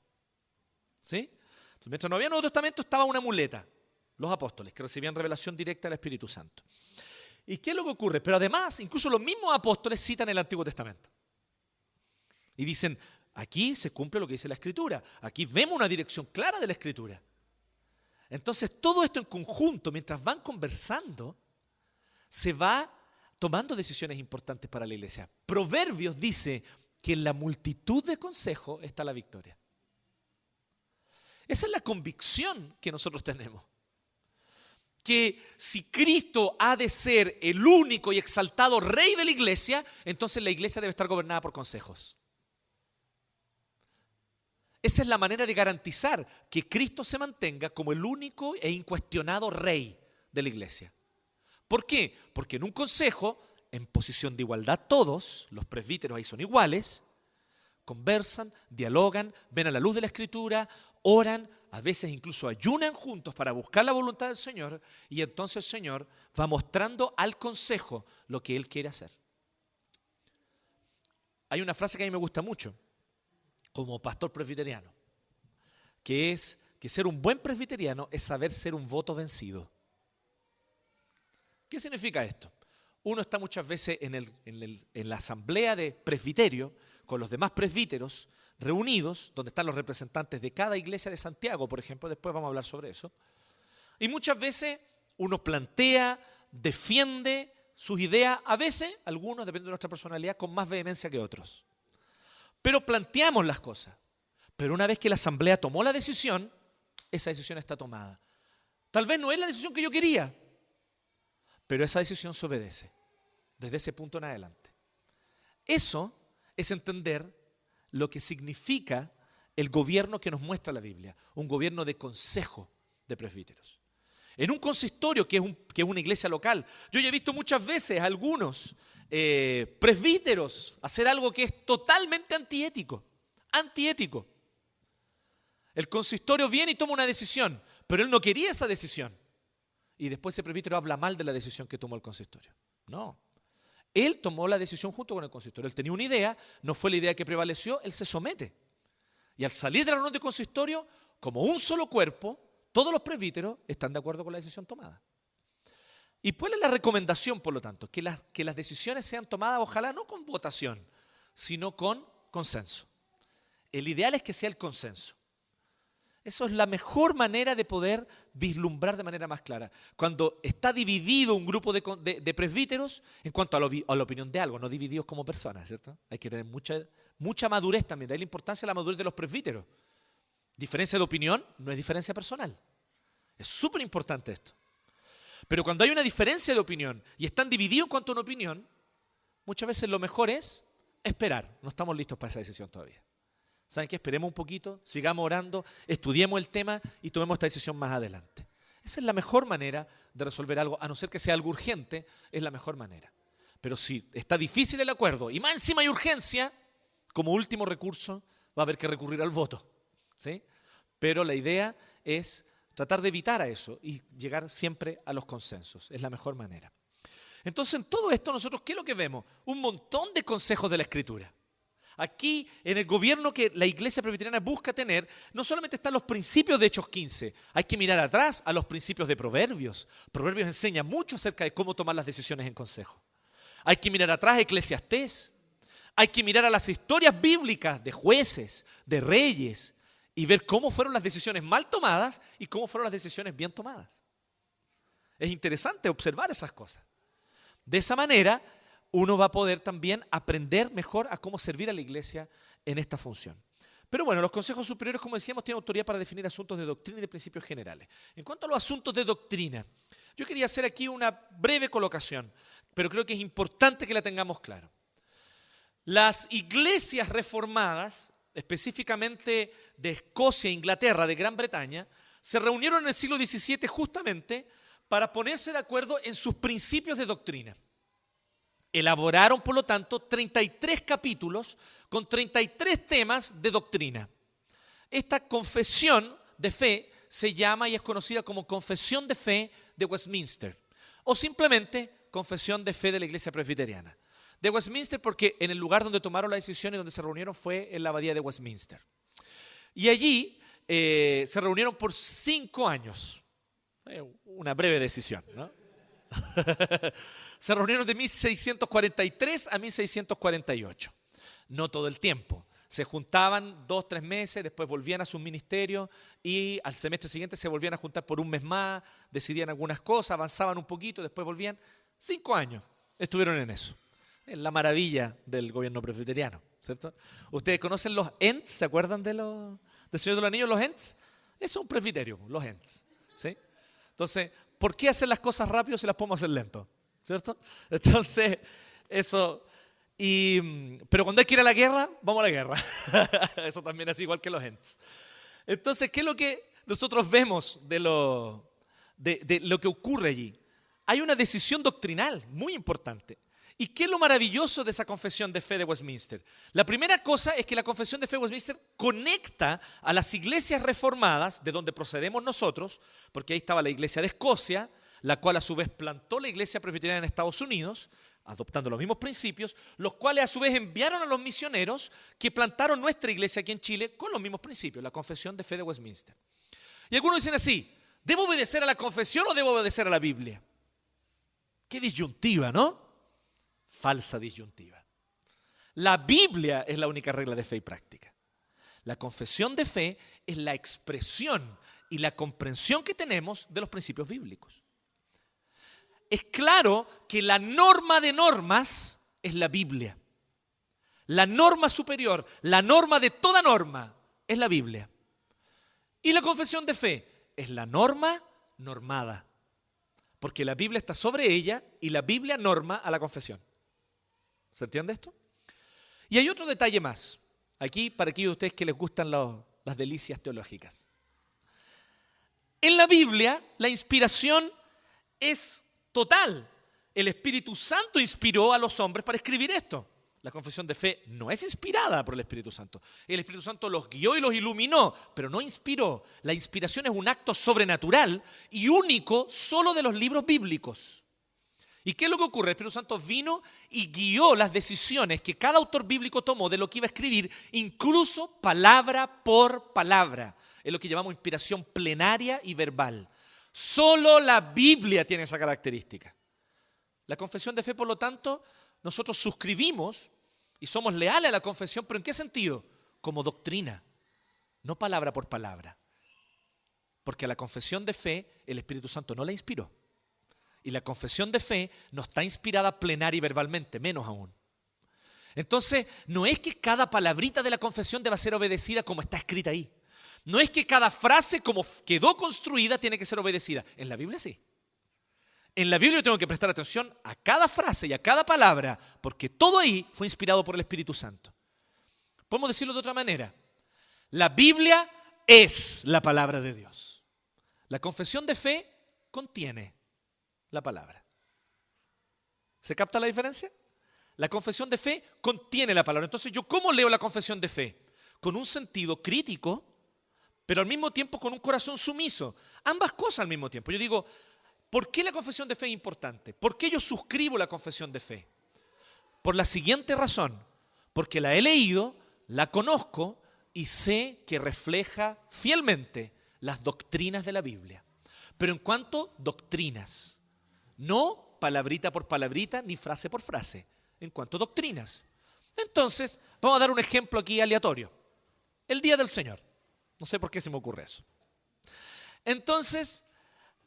¿Sí? Entonces, mientras no había Nuevo Testamento estaba una muleta, los apóstoles, que recibían revelación directa del Espíritu Santo. ¿Y qué es lo que ocurre? Pero además, incluso los mismos apóstoles citan el Antiguo Testamento. Y dicen, aquí se cumple lo que dice la Escritura. Aquí vemos una dirección clara de la Escritura. Entonces, todo esto en conjunto, mientras van conversando, se va tomando decisiones importantes para la iglesia. Proverbios dice que en la multitud de consejos está la victoria. Esa es la convicción que nosotros tenemos. Que si Cristo ha de ser el único y exaltado rey de la iglesia, entonces la iglesia debe estar gobernada por consejos. Esa es la manera de garantizar que Cristo se mantenga como el único e incuestionado rey de la iglesia. ¿Por qué? Porque en un consejo, en posición de igualdad todos, los presbíteros ahí son iguales, conversan, dialogan, ven a la luz de la Escritura, oran, a veces incluso ayunan juntos para buscar la voluntad del Señor y entonces el Señor va mostrando al consejo lo que Él quiere hacer. Hay una frase que a mí me gusta mucho, como pastor presbiteriano, que es que ser un buen presbiteriano es saber ser un voto vencido. ¿Qué significa esto? Uno está muchas veces en la asamblea de presbiterio con los demás presbíteros reunidos, donde están los representantes de cada iglesia de Santiago, por ejemplo, después vamos a hablar sobre eso. Y muchas veces uno plantea, defiende sus ideas, a veces, algunos, depende de nuestra personalidad, con más vehemencia que otros. Pero planteamos las cosas. Pero una vez que la asamblea tomó la decisión, esa decisión está tomada. Tal vez no es la decisión que yo quería, pero esa decisión se obedece desde ese punto en adelante. Eso es entender lo que significa el gobierno que nos muestra la Biblia, un gobierno de consejo de presbíteros. En un consistorio que es una iglesia local, yo ya he visto muchas veces a algunos presbíteros hacer algo que es totalmente antiético. El consistorio viene y toma una decisión, pero él no quería esa decisión. Y después ese presbítero habla mal de la decisión que tomó el consistorio. No. Él tomó la decisión junto con el consistorio. Él tenía una idea, no fue la idea que prevaleció, él se somete. Y al salir de la reunión de consistorio, como un solo cuerpo, todos los presbíteros están de acuerdo con la decisión tomada. ¿Y cuál es la recomendación, por lo tanto? Que las decisiones sean tomadas, ojalá no con votación, sino con consenso. El ideal es que sea el consenso. Eso es la mejor manera de poder vislumbrar de manera más clara. Cuando está dividido un grupo de presbíteros en cuanto a la opinión de algo, no divididos como personas, ¿cierto? Hay que tener mucha madurez también. De ahí la importancia de la madurez de los presbíteros. Diferencia de opinión no es diferencia personal. Es súper importante esto. Pero cuando hay una diferencia de opinión y están divididos en cuanto a una opinión, muchas veces lo mejor es esperar. No estamos listos para esa decisión todavía. ¿Saben qué? Esperemos un poquito, sigamos orando, estudiemos el tema y tomemos esta decisión más adelante. Esa es la mejor manera de resolver algo, a no ser que sea algo urgente, es la mejor manera. Pero si está difícil el acuerdo y más encima hay urgencia, como último recurso va a haber que recurrir al voto. ¿Sí? Pero la idea es tratar de evitar a eso y llegar siempre a los consensos. Es la mejor manera. Entonces, en todo esto nosotros, ¿qué es lo que vemos? Un montón de consejos de la Escritura. Aquí, en el gobierno que la Iglesia Presbiteriana busca tener, no solamente están los principios de Hechos 15, hay que mirar atrás a los principios de Proverbios. Proverbios enseña mucho acerca de cómo tomar las decisiones en consejo. Hay que mirar atrás a Eclesiastés. Hay que mirar a las historias bíblicas de jueces, de reyes, y ver cómo fueron las decisiones mal tomadas y cómo fueron las decisiones bien tomadas. Es interesante observar esas cosas. De esa manera, uno va a poder también aprender mejor a cómo servir a la iglesia en esta función. Pero bueno, los consejos superiores, como decíamos, tienen autoridad para definir asuntos de doctrina y de principios generales. En cuanto a los asuntos de doctrina, yo quería hacer aquí una breve colocación, pero creo que es importante que la tengamos claro. Las iglesias reformadas, específicamente de Escocia, Inglaterra, de Gran Bretaña, se reunieron en el siglo XVII justamente para ponerse de acuerdo en sus principios de doctrina. Elaboraron, por lo tanto, 33 capítulos con 33 temas de doctrina. Esta confesión de fe se llama y es conocida como Confesión de Fe de Westminster, o simplemente Confesión de Fe de la Iglesia Presbiteriana. De Westminster porque en el lugar donde tomaron la decisión y donde se reunieron fue en la abadía de Westminster. Y allí se reunieron por 5 años. Una breve decisión, ¿no? Se reunieron de 1643 a 1648. No todo el tiempo. Se juntaban 2 o 3 meses, después volvían a sus ministerios y al semestre siguiente se volvían a juntar por un mes más, decidían algunas cosas, avanzaban un poquito, después volvían. 5 años estuvieron en eso. Es la maravilla del gobierno presbiteriano, ¿cierto? ¿Ustedes conocen los Ents? ¿Se acuerdan del Señor de los Anillos, los Ents? Eso es un presbiterio, los Ents, ¿sí? Entonces, ¿por qué hacer las cosas rápido si las podemos hacer lento? ¿Cierto? Entonces, eso. Pero cuando hay que ir a la guerra, vamos a la guerra. Eso también es igual que los Ents. Entonces, ¿qué es lo que nosotros vemos de lo que ocurre allí? Hay una decisión doctrinal muy importante. ¿Y qué es lo maravilloso de esa confesión de fe de Westminster? La primera cosa es que la confesión de fe de Westminster conecta a las iglesias reformadas, de donde procedemos nosotros, porque ahí estaba la iglesia de Escocia, la cual a su vez plantó la iglesia presbiteriana en Estados Unidos, adoptando los mismos principios, los cuales a su vez enviaron a los misioneros que plantaron nuestra iglesia aquí en Chile con los mismos principios, la confesión de fe de Westminster. Y algunos dicen así, ¿debo obedecer a la confesión o debo obedecer a la Biblia? Qué disyuntiva, ¿no? Falsa disyuntiva. La Biblia es la única regla de fe y práctica. La confesión de fe es la expresión y la comprensión que tenemos de los principios bíblicos. Es claro que la norma de normas es la Biblia. La norma superior, la norma de toda norma es la Biblia. Y la confesión de fe es la norma normada. Porque la Biblia está sobre ella y la Biblia norma a la confesión. ¿Se entiende esto? Y hay otro detalle más. Aquí, para aquellos de ustedes que les gustan las delicias teológicas. En la Biblia, la inspiración es total. El Espíritu Santo inspiró a los hombres para escribir esto. La confesión de fe no es inspirada por el Espíritu Santo. El Espíritu Santo los guió y los iluminó, pero no inspiró. La inspiración es un acto sobrenatural y único solo de los libros bíblicos. ¿Y qué es lo que ocurre? El Espíritu Santo vino y guió las decisiones que cada autor bíblico tomó de lo que iba a escribir, incluso palabra por palabra. Es lo que llamamos inspiración plenaria y verbal. Solo la Biblia tiene esa característica. La confesión de fe, por lo tanto, nosotros suscribimos y somos leales a la confesión, pero ¿en qué sentido? Como doctrina, no palabra por palabra. Porque a la confesión de fe el Espíritu Santo no la inspiró. Y la confesión de fe no está inspirada plenaria y verbalmente, menos aún. Entonces, no es que cada palabrita de la confesión deba ser obedecida como está escrita ahí. No es que cada frase como quedó construida tiene que ser obedecida. En la Biblia sí. En la Biblia yo tengo que prestar atención a cada frase y a cada palabra, porque todo ahí fue inspirado por el Espíritu Santo. Podemos decirlo de otra manera. La Biblia es la palabra de Dios. La confesión de fe contiene la palabra. ¿Se capta la diferencia? La confesión de fe contiene la palabra. Entonces, ¿yo cómo leo la confesión de fe? Con un sentido crítico, pero al mismo tiempo con un corazón sumiso. Ambas cosas al mismo tiempo. Yo digo, ¿Por qué la confesión de fe es importante? ¿Por qué yo suscribo la confesión de fe? Por la siguiente razón, porque la he leído, la conozco y sé que refleja fielmente las doctrinas de la Biblia. Pero en cuanto a doctrinas, no palabrita por palabrita ni frase por frase, en cuanto a doctrinas. Entonces, vamos a dar un ejemplo aquí aleatorio. El día del Señor. No sé por qué se me ocurre eso. Entonces,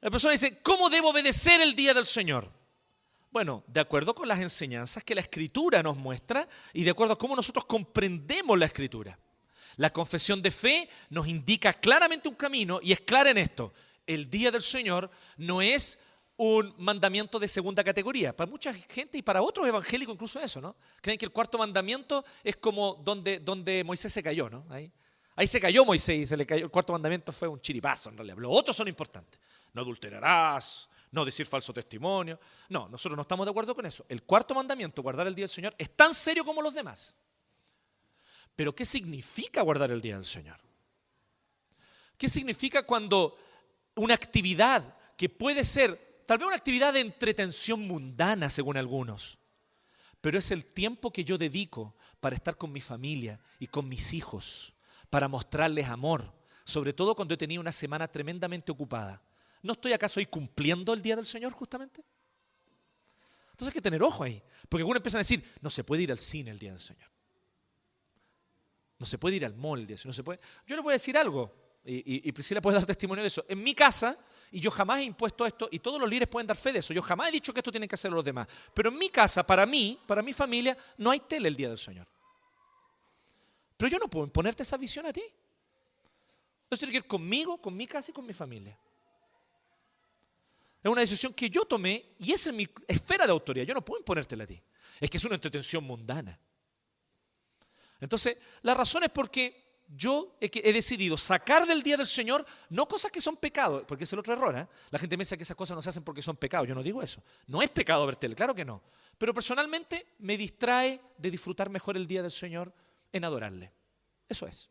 la persona dice, ¿cómo debo obedecer el día del Señor? Bueno, de acuerdo con las enseñanzas que la Escritura nos muestra y de acuerdo a cómo nosotros comprendemos la Escritura. La confesión de fe nos indica claramente un camino y es clara en esto. El día del Señor no es un mandamiento de segunda categoría. Para mucha gente y para otros evangélicos incluso eso, ¿no? Creen que el cuarto mandamiento es como donde Moisés se cayó, ¿no? Ahí se cayó Moisés y se le cayó. El cuarto mandamiento fue un chiripazo en realidad. Los otros son importantes. No adulterarás, no decir falso testimonio. No, nosotros no estamos de acuerdo con eso. El cuarto mandamiento, guardar el día del Señor, es tan serio como los demás. Pero ¿qué significa guardar el día del Señor? ¿Qué significa cuando una actividad que puede ser tal vez una actividad de entretención mundana según algunos, pero es el tiempo que yo dedico para estar con mi familia y con mis hijos, para mostrarles amor, sobre todo cuando he tenido una semana tremendamente ocupada? ¿No estoy acaso ahí cumpliendo el día del Señor justamente? Entonces hay que tener ojo ahí, porque algunos empiezan a decir, no se puede ir al cine el día del Señor. No se puede ir al mall el día del Señor. No se puede. Yo les voy a decir algo, y Priscila puede dar testimonio de eso. En mi casa, y yo jamás he impuesto esto, y todos los líderes pueden dar fe de eso, yo jamás he dicho que esto tienen que hacer los demás. Pero en mi casa, para mí, para mi familia, no hay tele el día del Señor. Pero yo no puedo imponerte esa visión a ti. Eso tiene que ir conmigo, con mi casa y con mi familia. Es una decisión que yo tomé y esa es mi esfera de autoridad. Yo no puedo imponértela a ti. Es que es una entretención mundana. Entonces, la razón es porque yo he decidido sacar del día del Señor no cosas que son pecados, porque es el otro error, ¿eh? La gente piensa que esas cosas no se hacen porque son pecados. Yo no digo eso. No es pecado ver tele, claro que no. Pero personalmente me distrae de disfrutar mejor el día del Señor en adorarle. Eso es.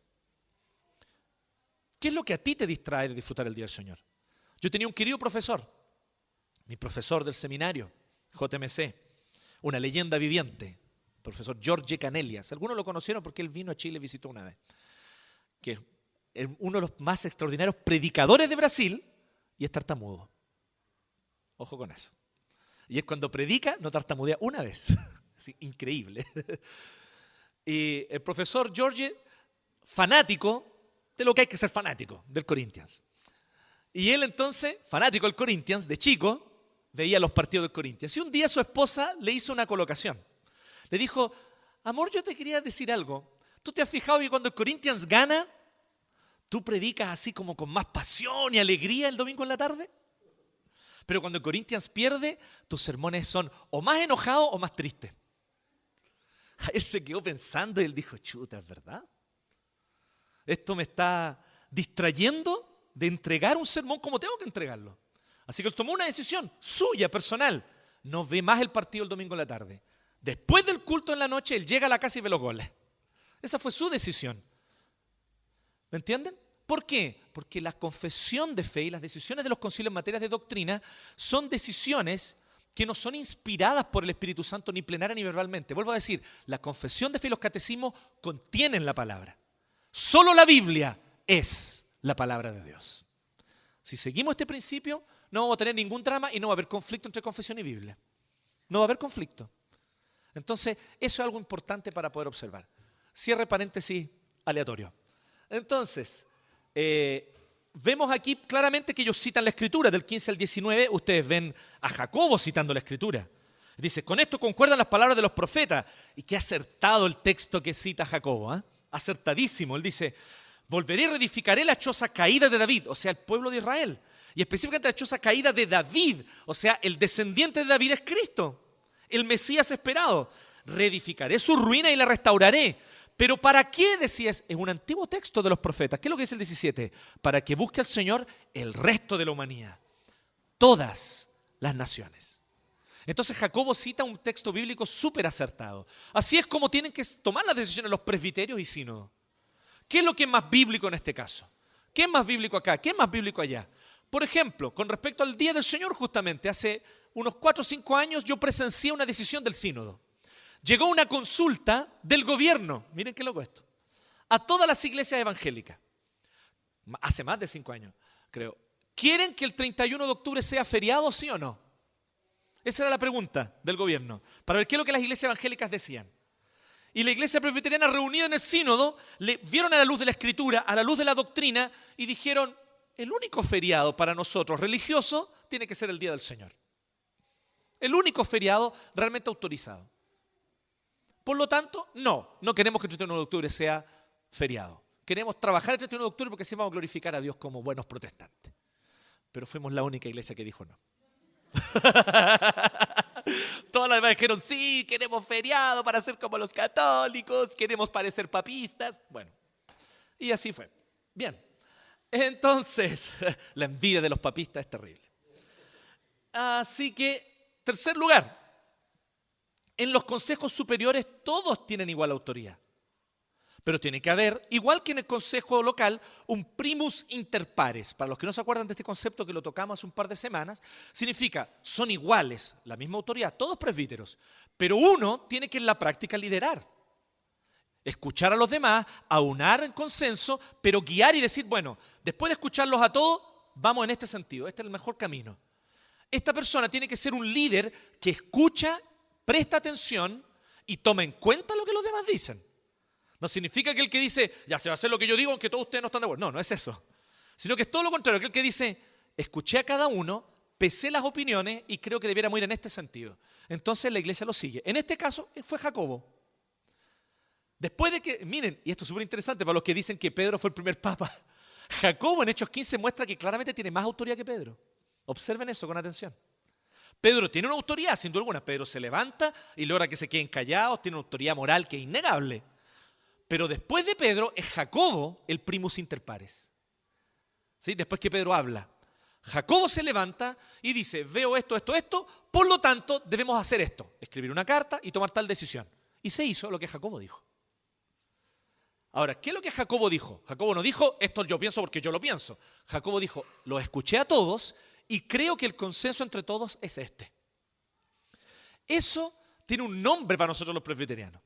¿Qué es lo que a ti te distrae de disfrutar el día del Señor? Yo tenía un querido profesor, mi profesor del seminario, JMC, una leyenda viviente, el profesor Jorge Canelias. Algunos lo conocieron porque él vino a Chile y visitó una vez. Que es uno de los más extraordinarios predicadores de Brasil y es tartamudo. Ojo con eso. Y es cuando predica, no tartamudea una vez. Sí, increíble. Y el profesor Jorge, fanático de lo que hay que ser fanático, del Corinthians. Y él entonces, fanático del Corinthians, de chico, veía los partidos del Corinthians. Y un día su esposa le hizo una colocación. Le dijo, amor, yo te quería decir algo. ¿Tú te has fijado que cuando el Corinthians gana, tú predicas así como con más pasión y alegría el domingo en la tarde? Pero cuando el Corinthians pierde, tus sermones son o más enojados o más tristes. Él se quedó pensando y él dijo, chuta, ¿es verdad? Esto me está distrayendo de entregar un sermón como tengo que entregarlo. Así que él tomó una decisión suya, personal. No ve más el partido el domingo en la tarde. Después del culto en la noche, él llega a la casa y ve los goles. Esa fue su decisión. ¿Me entienden? ¿Por qué? Porque la confesión de fe y las decisiones de los concilios en materia de doctrina son decisiones que no son inspiradas por el Espíritu Santo ni plenaria ni verbalmente. Vuelvo a decir, la confesión de fe y los catecismos contienen la palabra. Solo la Biblia es la palabra de Dios. Si seguimos este principio, no vamos a tener ningún drama y no va a haber conflicto entre confesión y Biblia. No va a haber conflicto. Entonces, eso es algo importante para poder observar. Cierre paréntesis aleatorio. Entonces, vemos aquí claramente que ellos citan la Escritura. Del 15 al 19, ustedes ven a Jacobo citando la Escritura. Dice, con esto concuerdan las palabras de los profetas. Y qué acertado el texto que cita Jacobo, ¿eh? Acertadísimo. Él dice, volveré y reedificaré la choza caída de David, o sea, el pueblo de Israel. Y específicamente la choza caída de David, o sea, el descendiente de David es Cristo, el Mesías esperado. Reedificaré su ruina y la restauraré. ¿Pero para qué decías? Es un antiguo texto de los profetas. ¿Qué es lo que dice el 17? Para que busque al Señor el resto de la humanidad. Todas las naciones. Entonces Jacobo cita un texto bíblico súper acertado. Así es como tienen que tomar las decisiones los presbiterios y sínodos. ¿Qué es lo que es más bíblico en este caso? ¿Qué es más bíblico acá? ¿Qué es más bíblico allá? Por ejemplo, con respecto al Día del Señor, justamente, hace unos 4 o 5 años yo presencié una decisión del sínodo. Llegó una consulta del gobierno, miren qué loco esto, a todas las iglesias evangélicas. Hace más de 5 años, creo. ¿Quieren que el 31 de octubre sea feriado, sí o no? Esa era la pregunta del gobierno, para ver qué es lo que las iglesias evangélicas decían. Y la iglesia presbiteriana reunida en el sínodo, le vieron a la luz de la escritura, a la luz de la doctrina, y dijeron, el único feriado para nosotros religioso tiene que ser el Día del Señor. El único feriado realmente autorizado. Por lo tanto, no queremos que el 31 de octubre sea feriado. Queremos trabajar el 31 de octubre porque así vamos a glorificar a Dios como buenos protestantes. Pero fuimos la única iglesia que dijo no. Todas las demás dijeron, sí, queremos feriado para ser como los católicos, queremos parecer papistas. Bueno, y así fue. Bien, entonces, la envidia de los papistas es terrible. Así que, tercer lugar, en los consejos superiores todos tienen igual autoridad. Pero tiene que haber, igual que en el consejo local, un primus inter pares. Para los que no se acuerdan de este concepto que lo tocamos hace un par de semanas, significa, son iguales, la misma autoridad, todos presbíteros. Pero uno tiene que en la práctica liderar. Escuchar a los demás, aunar en consenso, pero guiar y decir, bueno, después de escucharlos a todos, vamos en este sentido, este es el mejor camino. Esta persona tiene que ser un líder que escucha, presta atención y toma en cuenta lo que los demás dicen. No significa que el que dice, ya se va a hacer lo que yo digo, aunque todos ustedes no están de acuerdo. No, no es eso. Sino que es todo lo contrario, que el que dice, escuché a cada uno, pesé las opiniones y creo que debiéramos ir en este sentido. Entonces la iglesia lo sigue. En este caso fue Jacobo. Después de que, miren, y esto es súper interesante para los que dicen que Pedro fue el primer papa. Jacobo en Hechos 15 muestra que claramente tiene más autoridad que Pedro. Observen eso con atención. Pedro tiene una autoridad, sin duda alguna. Pedro se levanta y logra que se queden callados, tiene una autoridad moral que es innegable. Pero después de Pedro es Jacobo el primus inter pares. ¿Sí? Después que Pedro habla. Jacobo se levanta y dice, veo esto, por lo tanto debemos hacer esto. Escribir una carta y tomar tal decisión. Y se hizo lo que Jacobo dijo. Ahora, ¿qué es lo que Jacobo dijo? Jacobo no dijo, esto yo pienso porque yo lo pienso. Jacobo dijo, lo escuché a todos y creo que el consenso entre todos es este. Eso tiene un nombre para nosotros los presbiterianos.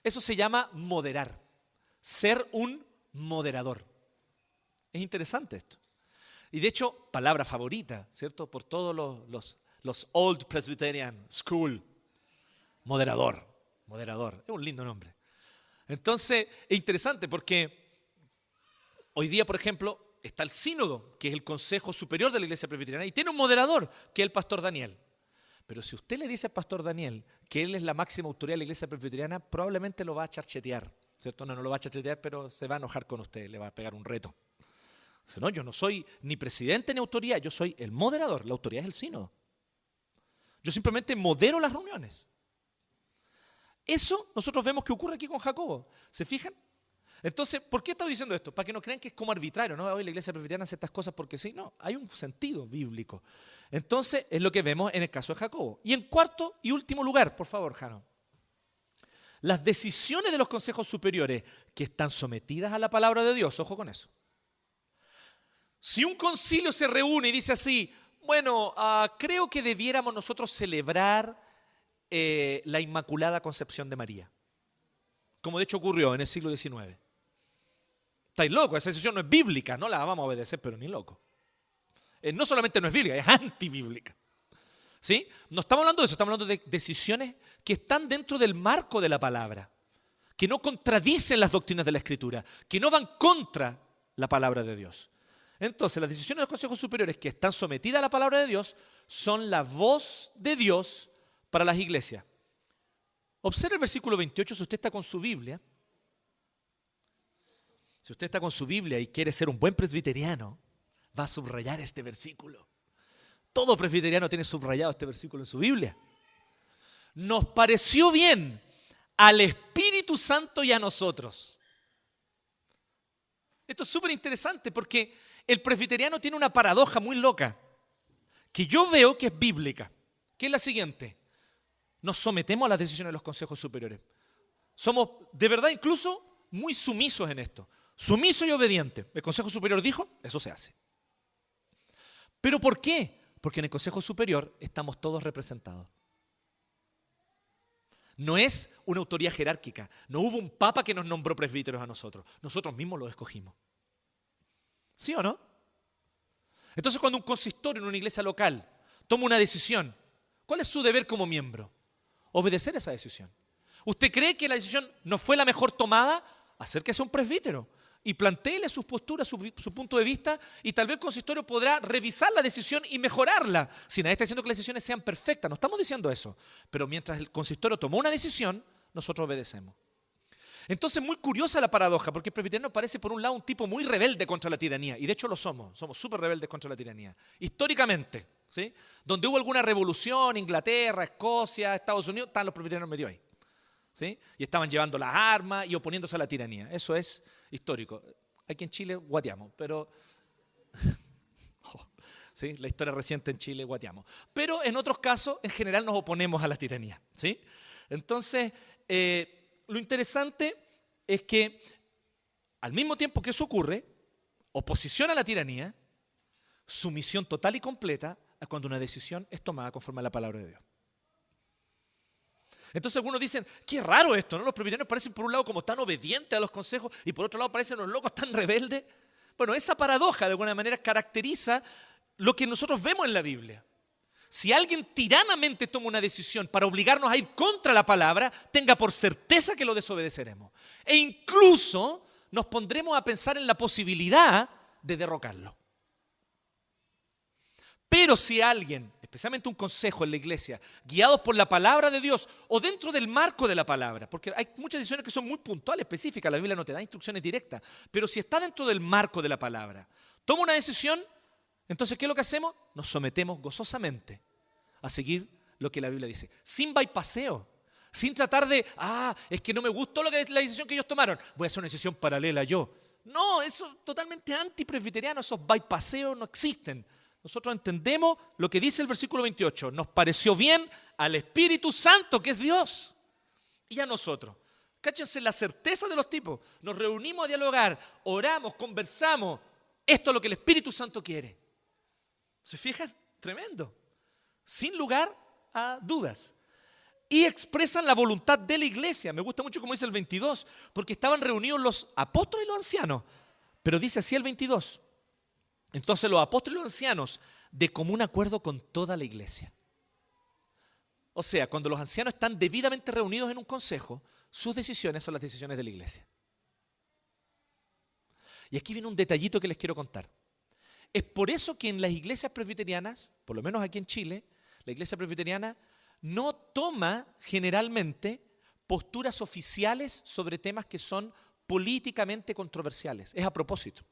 Eso se llama moderar, ser un moderador. Es interesante esto. Y de hecho, palabra favorita, ¿cierto? Por todos los Old Presbyterian School. Moderador. Es un lindo nombre. Entonces, es interesante porque hoy día, por ejemplo, está el sínodo, que es el consejo superior de la iglesia presbiteriana, y tiene un moderador, que es el pastor Daniel. Pero si usted le dice al pastor Daniel que él es la máxima autoridad de la iglesia presbiteriana, probablemente lo va a charchetear, ¿cierto? No lo va a charchetear, pero se va a enojar con usted, le va a pegar un reto. Dice, no, yo no soy ni presidente ni autoridad, yo soy el moderador, la autoridad es el sínodo. Yo simplemente modero las reuniones. Eso nosotros vemos que ocurre aquí con Jacobo. ¿Se fijan? Entonces, ¿por qué estoy diciendo esto? Para que no crean que es como arbitrario, ¿no? Hoy la iglesia presbiteriana hace estas cosas porque sí. No, hay un sentido bíblico. Entonces, es lo que vemos en el caso de Jacobo. Y en cuarto y último lugar, por favor, Jano. Las decisiones de los consejos superiores que están sometidas a la palabra de Dios, ojo con eso. Si un concilio se reúne y dice así, bueno, creo que debiéramos nosotros celebrar la Inmaculada Concepción de María, como de hecho ocurrió en el siglo XIX. Estáis locos, esa decisión no es bíblica, no la vamos a obedecer, pero ni loco. No solamente no es bíblica, es antibíblica. ¿Sí? No estamos hablando de eso, estamos hablando de decisiones que están dentro del marco de la palabra, que no contradicen las doctrinas de la Escritura, que no van contra la palabra de Dios. Entonces, las decisiones de los consejos superiores que están sometidas a la palabra de Dios son la voz de Dios para las iglesias. Observe el versículo 28, si usted está con su Biblia. Si usted está con su Biblia y quiere ser un buen presbiteriano, va a subrayar este versículo. Todo presbiteriano tiene subrayado este versículo en su Biblia. Nos pareció bien al Espíritu Santo y a nosotros. Esto es súper interesante porque el presbiteriano tiene una paradoja muy loca que yo veo que es bíblica, que es la siguiente. Nos sometemos a las decisiones de los consejos superiores. Somos de verdad incluso muy sumisos en esto. Sumiso y obediente. El consejo superior dijo, eso se hace. ¿Pero por qué? Porque en el Consejo Superior estamos todos representados. No es una autoridad jerárquica. No hubo un papa que nos nombró presbíteros a nosotros. Nosotros mismos los escogimos. ¿Sí o no? Entonces, cuando un consistorio en una iglesia local toma una decisión, ¿cuál es su deber como miembro? Obedecer esa decisión. ¿Usted cree que la decisión no fue la mejor tomada? Acérquese a un presbítero y plantéele sus posturas, su punto de vista, y tal vez el consistorio podrá revisar la decisión y mejorarla. Si nadie está diciendo que las decisiones sean perfectas, no estamos diciendo eso. Pero mientras el consistorio tomó una decisión, nosotros obedecemos. Entonces, muy curiosa la paradoja, porque el presbiteriano parece, por un lado, un tipo muy rebelde contra la tiranía, y de hecho lo somos súper rebeldes contra la tiranía, históricamente, ¿sí? Donde hubo alguna revolución, Inglaterra, Escocia, Estados Unidos, están los presbiterianos medio ahí, ¿sí? Y estaban llevando las armas y oponiéndose a la tiranía. Eso es histórico. Aquí en Chile guateamos, pero ¿sí? La historia reciente en Chile guateamos. Pero en otros casos, en general, nos oponemos a la tiranía, ¿sí? Entonces, lo interesante es que al mismo tiempo que eso ocurre, oposición a la tiranía, sumisión total y completa a cuando una decisión es tomada conforme a la palabra de Dios. Entonces algunos dicen, qué raro esto, ¿no? Los presbiterianos parecen por un lado como tan obedientes a los consejos y por otro lado parecen los locos tan rebeldes. Bueno, esa paradoja de alguna manera caracteriza lo que nosotros vemos en la Biblia. Si alguien tiranamente toma una decisión para obligarnos a ir contra la palabra, tenga por certeza que lo desobedeceremos. E incluso nos pondremos a pensar en la posibilidad de derrocarlo. Pero si alguien, especialmente un consejo en la iglesia, guiados por la palabra de Dios o dentro del marco de la palabra, porque hay muchas decisiones que son muy puntuales, específicas, la Biblia no te da instrucciones directas, pero si está dentro del marco de la palabra, toma una decisión, entonces ¿qué es lo que hacemos? Nos sometemos gozosamente a seguir lo que la Biblia dice, sin bypasseo, sin tratar de, es que no me gustó la decisión que ellos tomaron, voy a hacer una decisión paralela yo. No, eso es totalmente antipresbiteriano, esos bypasseos no existen. Nosotros entendemos lo que dice el versículo 28. Nos pareció bien al Espíritu Santo, que es Dios, y a nosotros. Cáchense la certeza de los tipos. Nos reunimos a dialogar, oramos, conversamos. Esto es lo que el Espíritu Santo quiere. ¿Se fijan? Tremendo. Sin lugar a dudas. Y expresan la voluntad de la iglesia. Me gusta mucho como dice el 22, porque estaban reunidos los apóstoles y los ancianos. Pero dice así el 22. Entonces los apóstoles y los ancianos, de común acuerdo con toda la iglesia. O sea, cuando los ancianos están debidamente reunidos en un consejo, sus decisiones son las decisiones de la iglesia. Y aquí viene un detallito que les quiero contar. Es por eso que en las iglesias presbiterianas, por lo menos aquí en Chile, la iglesia presbiteriana no toma generalmente posturas oficiales sobre temas que son políticamente controversiales. Es a propósito.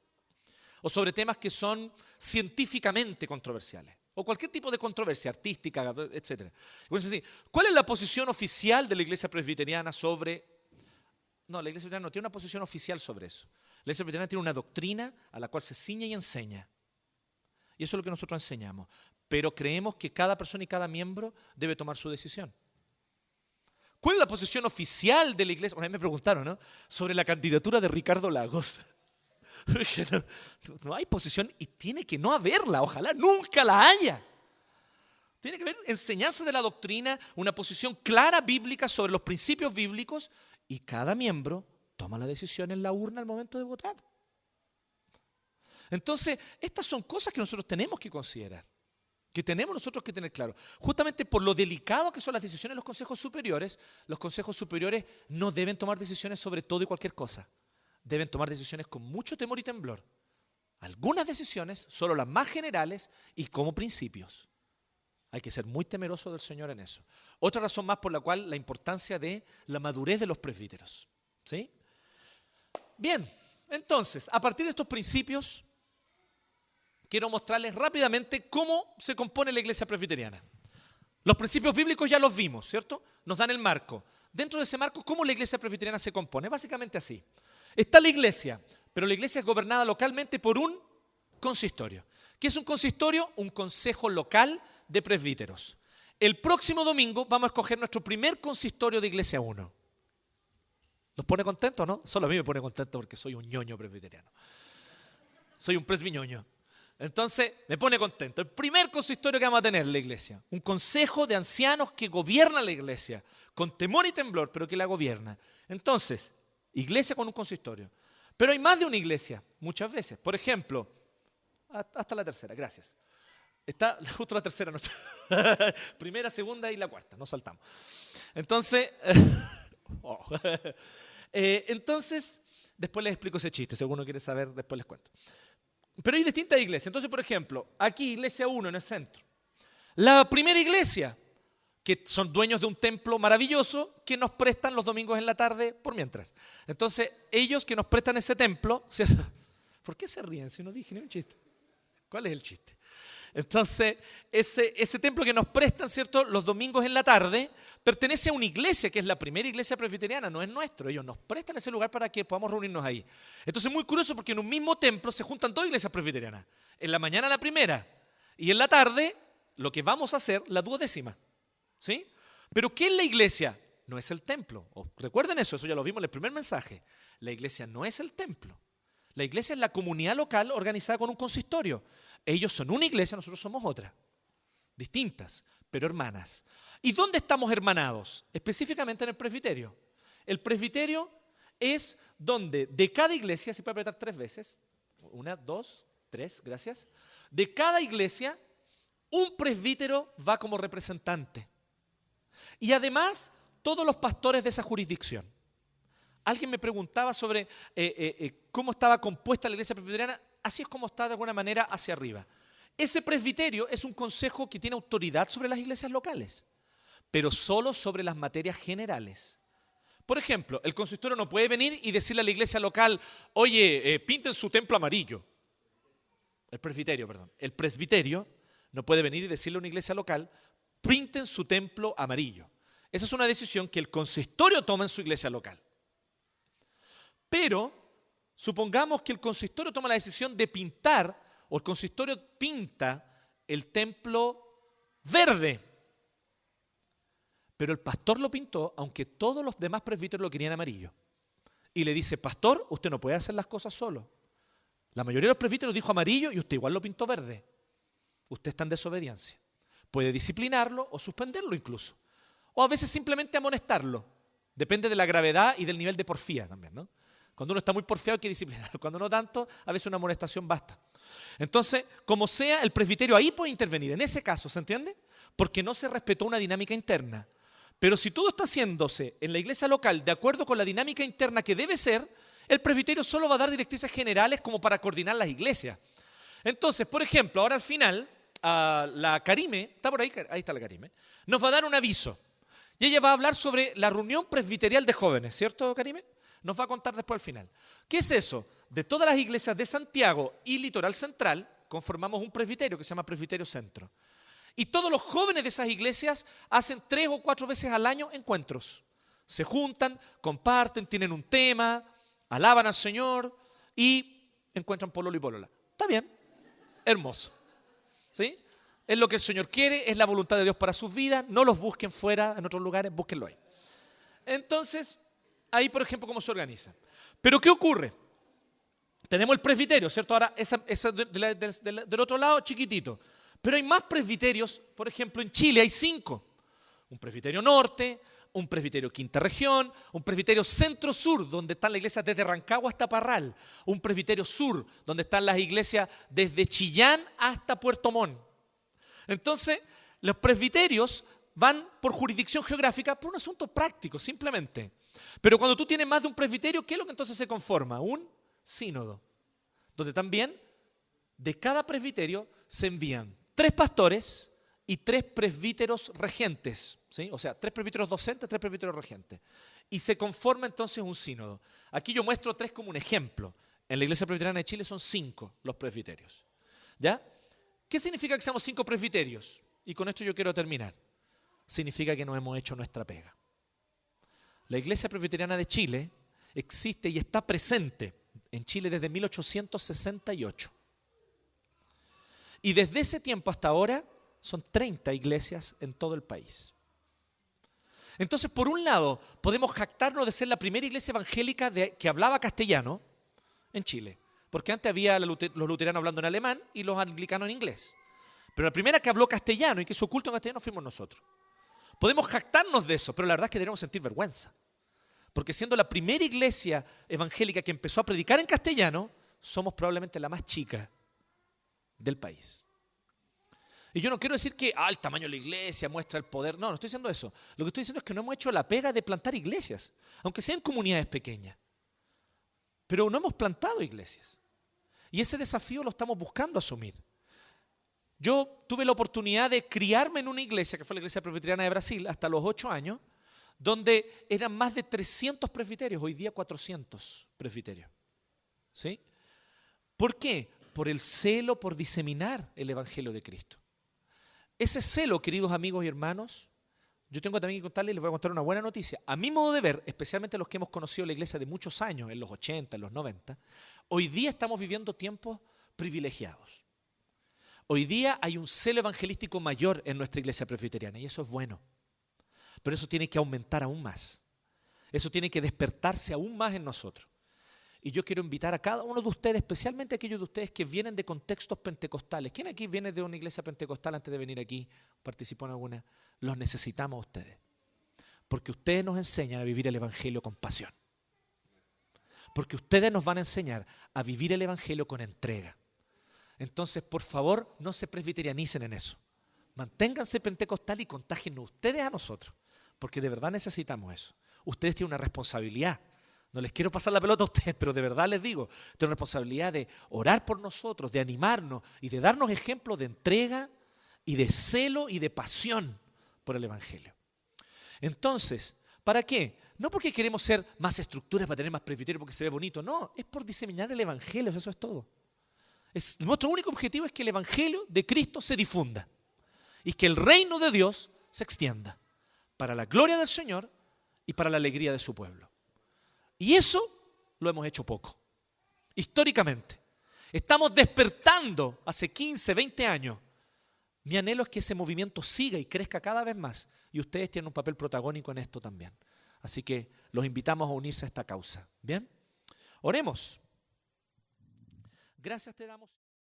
O sobre temas que son científicamente controversiales, o cualquier tipo de controversia artística, etc. ¿Cuál es la posición oficial de la iglesia presbiteriana sobre...? No, la iglesia presbiteriana no tiene una posición oficial sobre eso. La iglesia presbiteriana tiene una doctrina a la cual se ciñe y enseña. Y eso es lo que nosotros enseñamos. Pero creemos que cada persona y cada miembro debe tomar su decisión. ¿Cuál es la posición oficial de la iglesia? Bueno, a mí me preguntaron, ¿no? Sobre la candidatura de Ricardo Lagos. No hay posición y tiene que no haberla, ojalá nunca la haya. Tiene que haber enseñanza de la doctrina, una posición clara bíblica sobre los principios bíblicos y cada miembro toma la decisión en la urna al momento de votar. Entonces, estas son cosas que nosotros tenemos que considerar, que tenemos nosotros que tener claro. Justamente por lo delicado que son las decisiones de los consejos superiores no deben tomar decisiones sobre todo y cualquier cosa. Deben tomar decisiones con mucho temor y temblor. Algunas decisiones, solo las más generales y como principios. Hay que ser muy temeroso del Señor en eso. Otra razón más por la cual la importancia de la madurez de los presbíteros. ¿Sí? Bien, entonces, a partir de estos principios, quiero mostrarles rápidamente cómo se compone la iglesia presbiteriana. Los principios bíblicos ya los vimos, ¿cierto? Nos dan el marco. Dentro de ese marco, ¿cómo la iglesia presbiteriana se compone? Básicamente así. Está la iglesia, pero la iglesia es gobernada localmente por un consistorio. ¿Qué es un consistorio? Un consejo local de presbíteros. El próximo domingo vamos a escoger nuestro primer consistorio de Iglesia 1. ¿Los pone contentos, no? Solo a mí me pone contento porque soy un ñoño presbiteriano. Soy un presbiñoño. Entonces, me pone contento. El primer consistorio que vamos a tener en la iglesia. Un consejo de ancianos que gobierna la iglesia. Con temor y temblor, pero que la gobierna. Entonces, iglesia con un consistorio. Pero hay más de una iglesia, muchas veces. Por ejemplo, hasta la tercera, gracias. Está justo la tercera, no está. Primera, segunda y la cuarta, nos saltamos. Entonces, entonces, después les explico ese chiste. Si alguno quiere saber, después les cuento. Pero hay distintas iglesias. Entonces, por ejemplo, aquí, iglesia 1 en el centro. La primera iglesia, que son dueños de un templo maravilloso que nos prestan los domingos en la tarde por mientras. Entonces, ellos que nos prestan ese templo, ¿cierto? ¿Por qué se ríen si no dije ni un chiste? ¿Cuál es el chiste? Entonces, ese templo que nos prestan, ¿cierto?, los domingos en la tarde, pertenece a una iglesia que es la primera iglesia presbiteriana, no es nuestro. Ellos nos prestan ese lugar para que podamos reunirnos ahí. Entonces, es muy curioso porque en un mismo templo se juntan dos iglesias presbiterianas. En la mañana la primera y en la tarde lo que vamos a hacer, la duodécima. ¿Sí? Pero ¿qué es la iglesia? No es el templo. Recuerden eso ya lo vimos en el primer mensaje. La iglesia no es el templo. La iglesia es la comunidad local organizada con un consistorio. Ellos son una iglesia, nosotros somos otra. Distintas, pero hermanas. ¿Y dónde estamos hermanados? Específicamente en el presbiterio. El presbiterio es donde de cada iglesia, se puede apretar 3 veces, 1, 2, 3, gracias. De cada iglesia, un presbítero va como representante. Y además, todos los pastores de esa jurisdicción. Alguien me preguntaba sobre cómo estaba compuesta la iglesia presbiteriana. Así es como está de alguna manera hacia arriba. Ese presbiterio es un consejo que tiene autoridad sobre las iglesias locales, pero solo sobre las materias generales. Por ejemplo, el consistorio no puede venir y decirle a la iglesia local, oye, pinten su templo amarillo. El presbiterio no puede venir y decirle a una iglesia local, pinten su templo amarillo. Esa es una decisión que el consistorio toma en su iglesia local. Pero supongamos que el consistorio toma la decisión de pintar, o el consistorio pinta el templo verde. Pero el pastor lo pintó, aunque todos los demás presbíteros lo querían amarillo. Y le dice, pastor, usted no puede hacer las cosas solo. La mayoría de los presbíteros dijo amarillo y usted igual lo pintó verde. Usted está en desobediencia. Puede disciplinarlo o suspenderlo incluso. O a veces simplemente amonestarlo. Depende de la gravedad y del nivel de porfía también, ¿no? Cuando uno está muy porfiado hay que disciplinarlo. Cuando no tanto, a veces una amonestación basta. Entonces, como sea, el presbiterio ahí puede intervenir. En ese caso, ¿se entiende? Porque no se respetó una dinámica interna. Pero si todo está haciéndose en la iglesia local de acuerdo con la dinámica interna que debe ser, el presbiterio solo va a dar directrices generales como para coordinar las iglesias. Entonces, por ejemplo, ahora al final, la Karime, está por ahí, ahí está la Karime, nos va a dar un aviso. Y ella va a hablar sobre la reunión presbiterial de jóvenes, ¿cierto, Karime? Nos va a contar después al final. ¿Qué es eso? De todas las iglesias de Santiago y Litoral Central, conformamos un presbiterio que se llama Presbiterio Centro. Y todos los jóvenes de esas iglesias hacen 3 o 4 veces al año encuentros. Se juntan, comparten, tienen un tema, alaban al Señor y encuentran pololo y polola. Está bien, hermoso. ¿Sí? Es lo que el Señor quiere, es la voluntad de Dios para sus vidas. No los busquen fuera, en otros lugares, búsquenlo ahí. Entonces, ahí, por ejemplo, cómo se organiza. Pero, ¿qué ocurre? Tenemos el presbiterio, ¿cierto? Ahora, esa del otro lado, chiquitito. Pero hay más presbiterios, por ejemplo, en Chile hay 5. Un presbiterio norte, un presbiterio quinta región, un presbiterio centro-sur, donde están las iglesias desde Rancagua hasta Parral, un presbiterio sur, donde están las iglesias desde Chillán hasta Puerto Montt. Entonces, los presbiterios van por jurisdicción geográfica por un asunto práctico, simplemente. Pero cuando tú tienes más de un presbiterio, ¿qué es lo que entonces se conforma? Un sínodo, donde también de cada presbiterio se envían 3 pastores y 3 presbíteros regentes, ¿sí? O sea, 3 presbíteros docentes, 3 presbíteros regentes. Y se conforma entonces un sínodo. Aquí yo muestro 3 como un ejemplo. En la Iglesia Presbiteriana de Chile son 5 los presbiterios. ¿Ya? ¿Qué significa que seamos 5 presbiterios? Y con esto yo quiero terminar. Significa que no hemos hecho nuestra pega. La Iglesia Presbiteriana de Chile existe y está presente en Chile desde 1868. Y desde ese tiempo hasta ahora son 30 iglesias en todo el país. Entonces, por un lado, podemos jactarnos de ser la primera iglesia evangélica que hablaba castellano en Chile. porque antes había los luteranos hablando en alemán y los anglicanos en inglés. Pero la primera que habló castellano y que hizo culto en castellano fuimos nosotros. Podemos jactarnos de eso, pero la verdad es que debemos sentir vergüenza. Porque siendo la primera iglesia evangélica que empezó a predicar en castellano, somos probablemente la más chica del país. Y yo no quiero decir que el tamaño de la iglesia muestra el poder. No estoy diciendo eso. Lo que estoy diciendo es que no hemos hecho la pega de plantar iglesias, aunque sean comunidades pequeñas. Pero no hemos plantado iglesias. Y ese desafío lo estamos buscando asumir. Yo tuve la oportunidad de criarme en una iglesia, que fue la Iglesia Presbiteriana de Brasil, hasta los 8 años, donde eran más de 300 presbiterios, hoy día 400 presbiterios. ¿Sí? ¿Por qué? Por el celo por diseminar el Evangelio de Cristo. Ese celo, queridos amigos y hermanos, yo tengo también que contarles, les voy a contar una buena noticia. A mi modo de ver, especialmente los que hemos conocido la iglesia de muchos años, en los 80, en los 90, hoy día estamos viviendo tiempos privilegiados. Hoy día hay un celo evangelístico mayor en nuestra iglesia presbiteriana y eso es bueno. Pero eso tiene que aumentar aún más. Eso tiene que despertarse aún más en nosotros. Y yo quiero invitar a cada uno de ustedes, especialmente a aquellos de ustedes que vienen de contextos pentecostales. ¿Quién aquí viene de una iglesia pentecostal antes de venir aquí? ¿Participó en alguna? Los necesitamos a ustedes. Porque ustedes nos enseñan a vivir el evangelio con pasión. Porque ustedes nos van a enseñar a vivir el evangelio con entrega. Entonces, por favor, no se presbiterianicen en eso. Manténganse pentecostal y contágenos ustedes a nosotros. Porque de verdad necesitamos eso. Ustedes tienen una responsabilidad. No les quiero pasar la pelota a ustedes, pero de verdad les digo, tienen una responsabilidad de orar por nosotros, de animarnos y de darnos ejemplos de entrega y de celo y de pasión por el evangelio. Entonces, ¿para qué? No porque queremos ser más estructuras para tener más presbiterio porque se ve bonito, no, es por diseminar el evangelio, eso es todo. Nuestro único objetivo es que el evangelio de Cristo se difunda y que el reino de Dios se extienda para la gloria del Señor y para la alegría de su pueblo. Y eso lo hemos hecho poco, históricamente. Estamos despertando hace 15, 20 años. Mi anhelo es que ese movimiento siga y crezca cada vez más. Y ustedes tienen un papel protagónico en esto también. Así que los invitamos a unirse a esta causa. ¿Bien? Oremos. Gracias te damos.